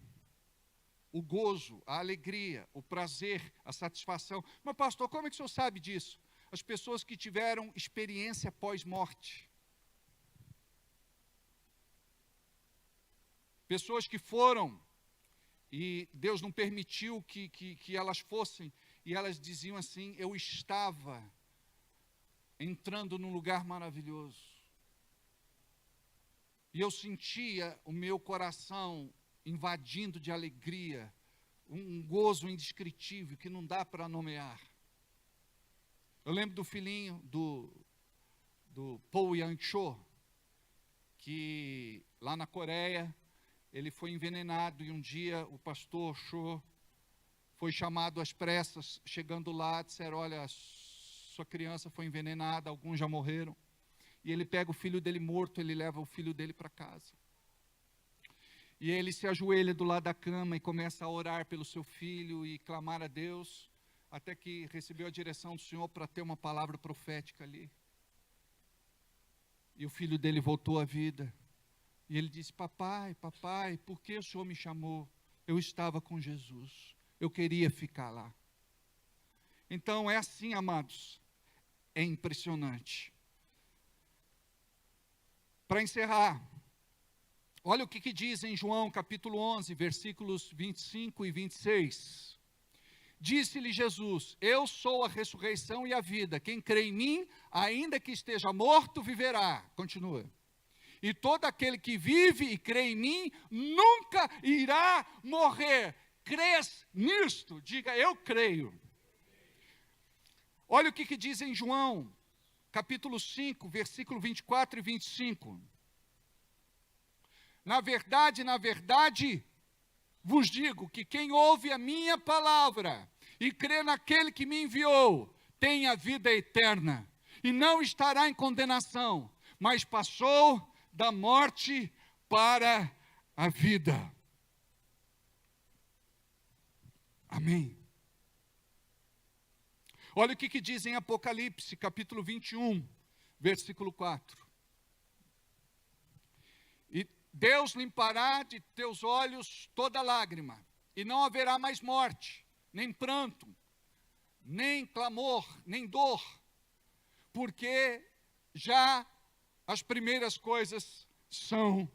o gozo, a alegria, o prazer, a satisfação. Mas pastor, como é que o senhor sabe disso? As pessoas que tiveram experiência pós-morte. Pessoas que foram e Deus não permitiu que elas fossem, e elas diziam assim: eu estava entrando num lugar maravilhoso. E eu sentia o meu coração invadindo de alegria, um gozo indescritível que não dá para nomear. Eu lembro do filhinho do Paul Yang-cho, que lá na Coreia, ele foi envenenado e um dia o pastor Cho foi chamado às pressas. Chegando lá, disseram: olha, sua criança foi envenenada, alguns já morreram. E ele pega o filho dele morto, ele leva o filho dele para casa. E ele se ajoelha do lado da cama e começa a orar pelo seu filho e clamar a Deus, até que recebeu a direção do Senhor para ter uma palavra profética ali. E o filho dele voltou à vida. E ele disse: papai, papai, por que o Senhor me chamou? Eu estava com Jesus, eu queria ficar lá. Então é assim, amados, é impressionante. Para encerrar, olha o que diz em João capítulo 11, versículos 25 e 26. Disse-lhe Jesus: eu sou a ressurreição e a vida, quem crê em mim, ainda que esteja morto, viverá. Continua. E todo aquele que vive e crê em mim, nunca irá morrer. Crês nisto? Diga: eu creio. Olha o que diz em João capítulo 5, versículo 24 e 25. Na verdade, vos digo que quem ouve a minha palavra e crê naquele que me enviou, tem a vida eterna, e não estará em condenação, mas passou da morte para a vida. Amém. Olha o que diz em Apocalipse, capítulo 21, versículo 4. E Deus limpará de teus olhos toda lágrima, e não haverá mais morte, nem pranto, nem clamor, nem dor, porque já as primeiras coisas são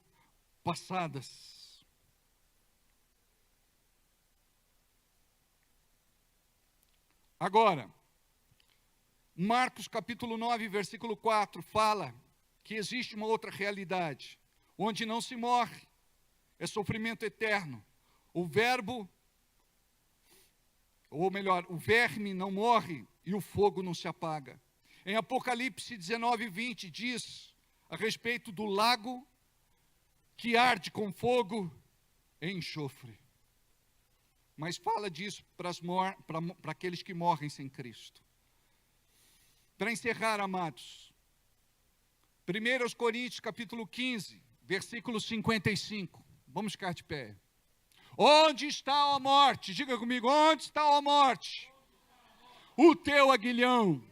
passadas. Agora, Marcos capítulo 9, versículo 4, fala que existe uma outra realidade, onde não se morre, é sofrimento eterno. O verbo, ou melhor, o verme não morre e o fogo não se apaga. Em Apocalipse 19, 20 diz a respeito do lago que arde com fogo e enxofre. Mas fala disso para aqueles que morrem sem Cristo. Para encerrar, amados, 1 Coríntios capítulo 15, versículo 55. Vamos ficar de pé. Onde está a morte? Diga comigo, onde está a morte? O teu aguilhão,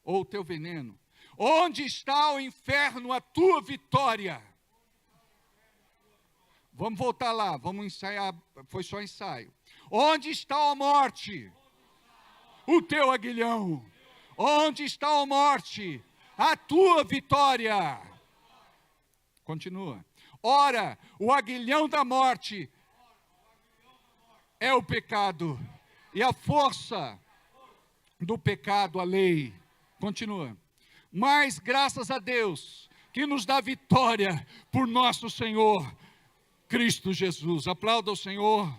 ou o teu veneno. Onde está o inferno, a tua vitória? Vamos voltar lá, vamos ensaiar, foi só ensaio. Onde está a morte? O teu aguilhão. Onde está a morte? A tua vitória. Continua. Ora, o aguilhão da morte é o pecado, e a força do pecado, a lei. Continua. Mas graças a Deus, que nos dá vitória por nosso Senhor Cristo Jesus. Aplauda o Senhor.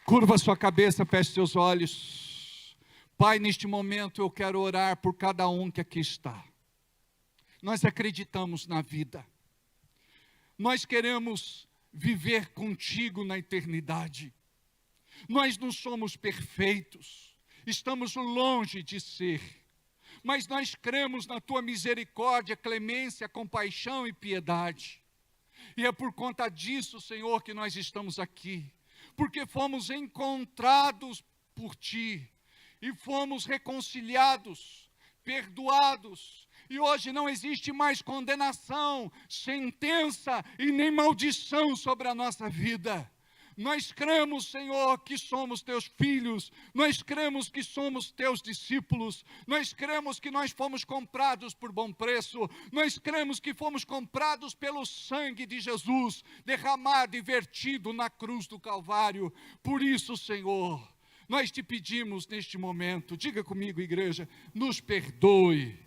Curva sua cabeça, feche seus olhos. Pai, neste momento eu quero orar por cada um que aqui está. Nós acreditamos na vida. Nós queremos viver contigo na eternidade. Nós não somos perfeitos. Estamos longe de ser. Mas nós cremos na tua misericórdia, clemência, compaixão e piedade. E é por conta disso, Senhor, que nós estamos aqui. Porque fomos encontrados por ti. E fomos reconciliados, perdoados. E hoje não existe mais condenação, sentença e nem maldição sobre a nossa vida. Nós cremos, Senhor, que somos teus filhos. Nós cremos que somos teus discípulos. Nós cremos que nós fomos comprados por bom preço. Nós cremos que fomos comprados pelo sangue de Jesus, derramado e vertido na cruz do Calvário. Por isso, Senhor, nós te pedimos neste momento, diga comigo, igreja, nos perdoe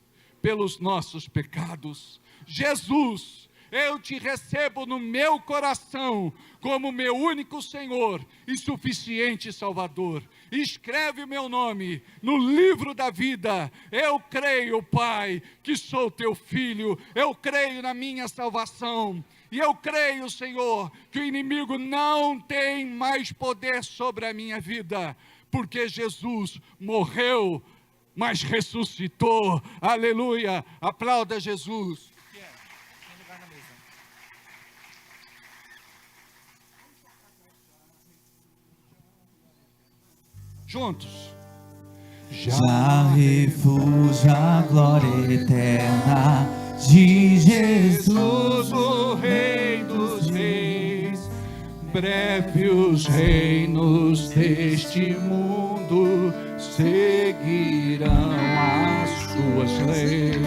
pelos nossos pecados. Jesus, eu te recebo no meu coração como meu único Senhor e suficiente Salvador. Escreve o meu nome no livro da vida. Eu creio, Pai, que sou teu filho. Eu creio na minha salvação. E eu creio, Senhor, que o inimigo não tem mais poder sobre a minha vida, porque Jesus morreu, mas ressuscitou. Aleluia. Aplauda Jesus. Juntos. Já refúgio a glória eterna de Jesus, o Rei dos Reis. Breve os reinos deste mundo seguirão as suas leis,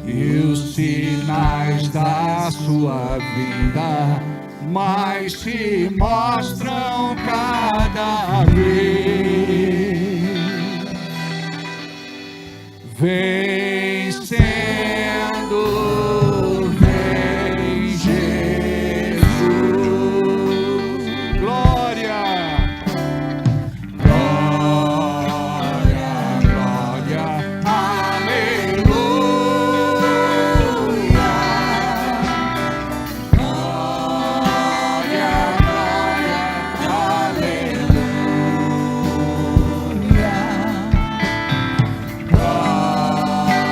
e os sinais da sua vinda mais se mostram cada vez. Vencendo, vem Jesus. Glória, glória, glória, aleluia. Glória, glória, aleluia. Glória.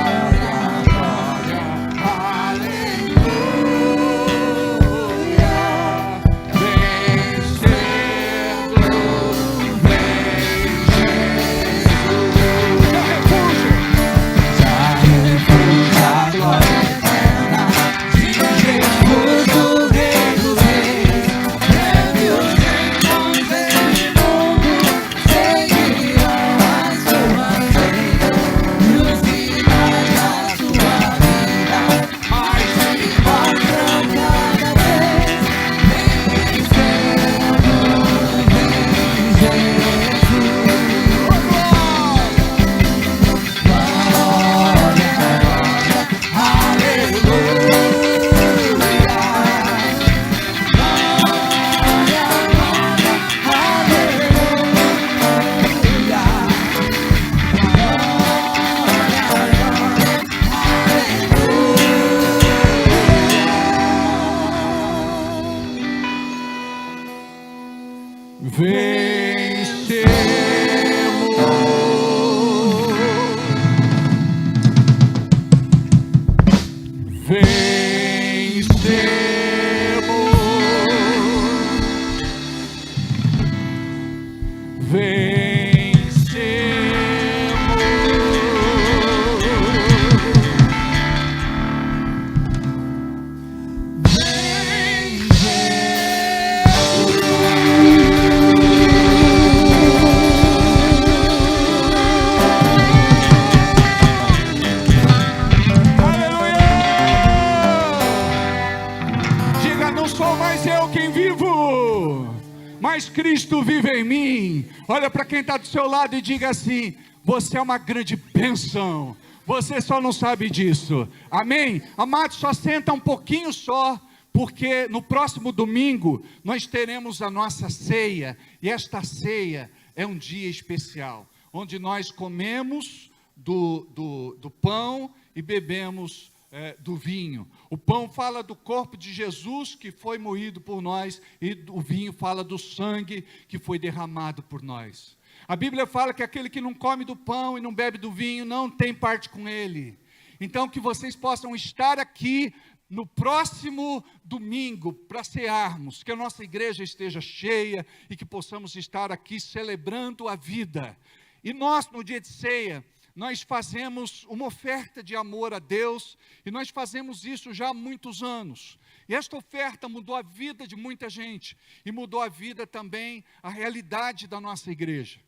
Cristo vive em mim. Olha para quem está do seu lado e diga assim: você é uma grande bênção. Você só não sabe disso. Amém? Amados, só senta um pouquinho só, porque no próximo domingo nós teremos a nossa ceia. E esta ceia é um dia especial, onde nós comemos do pão e bebemos do vinho. O pão fala do corpo de Jesus que foi moído por nós, e o vinho fala do sangue que foi derramado por nós. A Bíblia fala que aquele que não come do pão e não bebe do vinho não tem parte com ele. Então que vocês possam estar aqui no próximo domingo para cearmos, que a nossa igreja esteja cheia e que possamos estar aqui celebrando a vida. E nós, no dia de ceia, nós fazemos uma oferta de amor a Deus, e nós fazemos isso já há muitos anos. E esta oferta mudou a vida de muita gente, e mudou a vida também, a realidade da nossa igreja.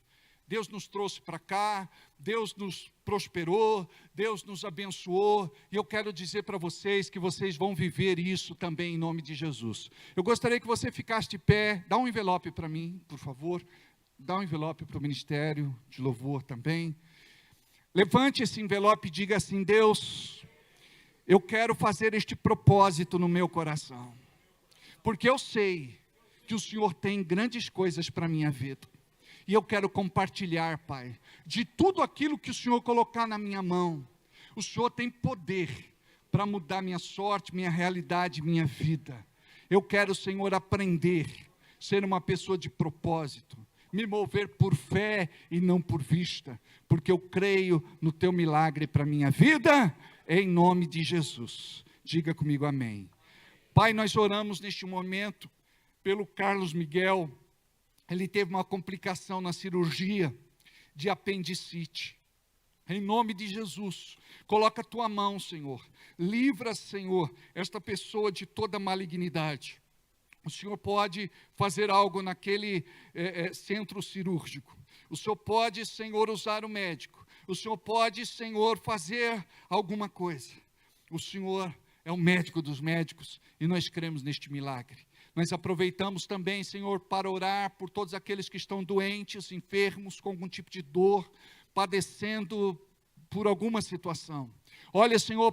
Deus nos trouxe para cá, Deus nos prosperou, Deus nos abençoou, e eu quero dizer para vocês que vocês vão viver isso também em nome de Jesus. Eu gostaria que você ficasse de pé. Dá um envelope para mim, por favor. Dá um envelope para o Ministério de Louvor também. Levante esse envelope e diga assim: Deus, eu quero fazer este propósito no meu coração, porque eu sei que o Senhor tem grandes coisas para a minha vida. E eu quero compartilhar, Pai, de tudo aquilo que o Senhor colocar na minha mão. O Senhor tem poder para mudar minha sorte, minha realidade, minha vida. Eu quero, Senhor, aprender, ser uma pessoa de propósito, me mover por fé e não por vista, porque eu creio no Teu milagre para a minha vida, em nome de Jesus. Diga comigo amém. Pai, nós oramos neste momento pelo Carlos Miguel. Ele teve uma complicação na cirurgia de apendicite. Em nome de Jesus, coloca a tua mão, Senhor. Livra, Senhor, esta pessoa de toda malignidade. O Senhor pode fazer algo naquele centro cirúrgico. O Senhor pode, Senhor, usar o médico. O Senhor pode, Senhor, fazer alguma coisa. O Senhor é o médico dos médicos e nós cremos neste milagre. Nós aproveitamos também, Senhor, para orar por todos aqueles que estão doentes, enfermos, com algum tipo de dor, padecendo por alguma situação. Olha, Senhor,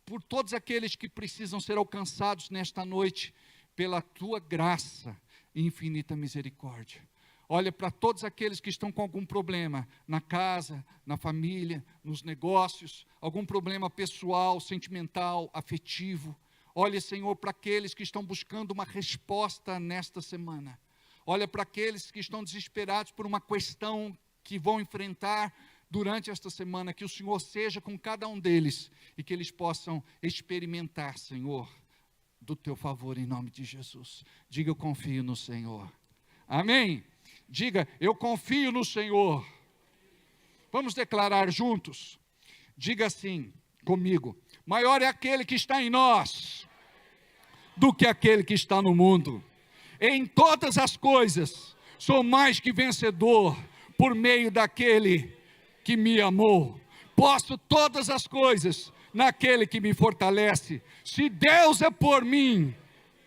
por todos aqueles que precisam ser alcançados nesta noite, pela Tua graça e infinita misericórdia. Olha para todos aqueles que estão com algum problema, na casa, na família, nos negócios, algum problema pessoal, sentimental, afetivo. Olha, Senhor, para aqueles que estão buscando uma resposta nesta semana. Olha para aqueles que estão desesperados por uma questão que vão enfrentar durante esta semana. Que o Senhor seja com cada um deles e que eles possam experimentar, Senhor, do Teu favor em nome de Jesus. Diga: eu confio no Senhor. Amém? Diga: eu confio no Senhor. Vamos declarar juntos? Diga assim comigo: maior é aquele que está em nós do que aquele que está no mundo. Em todas as coisas sou mais que vencedor por meio daquele que me amou. Posso todas as coisas naquele que me fortalece. Se Deus é por mim,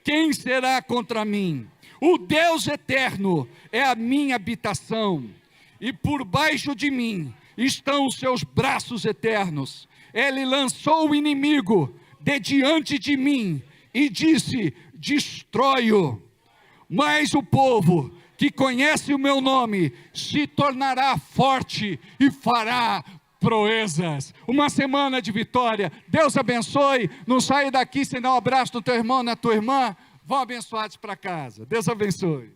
quem será contra mim? O Deus eterno é a minha habitação, e por baixo de mim estão os seus braços eternos. Ele lançou o inimigo de diante de mim e disse: destrói-o. Mas o povo que conhece o meu nome se tornará forte e fará proezas. Uma semana de vitória. Deus abençoe. Não saia daqui sem dar um abraço no teu irmão, na tua irmã. Vão abençoados para casa. Deus abençoe.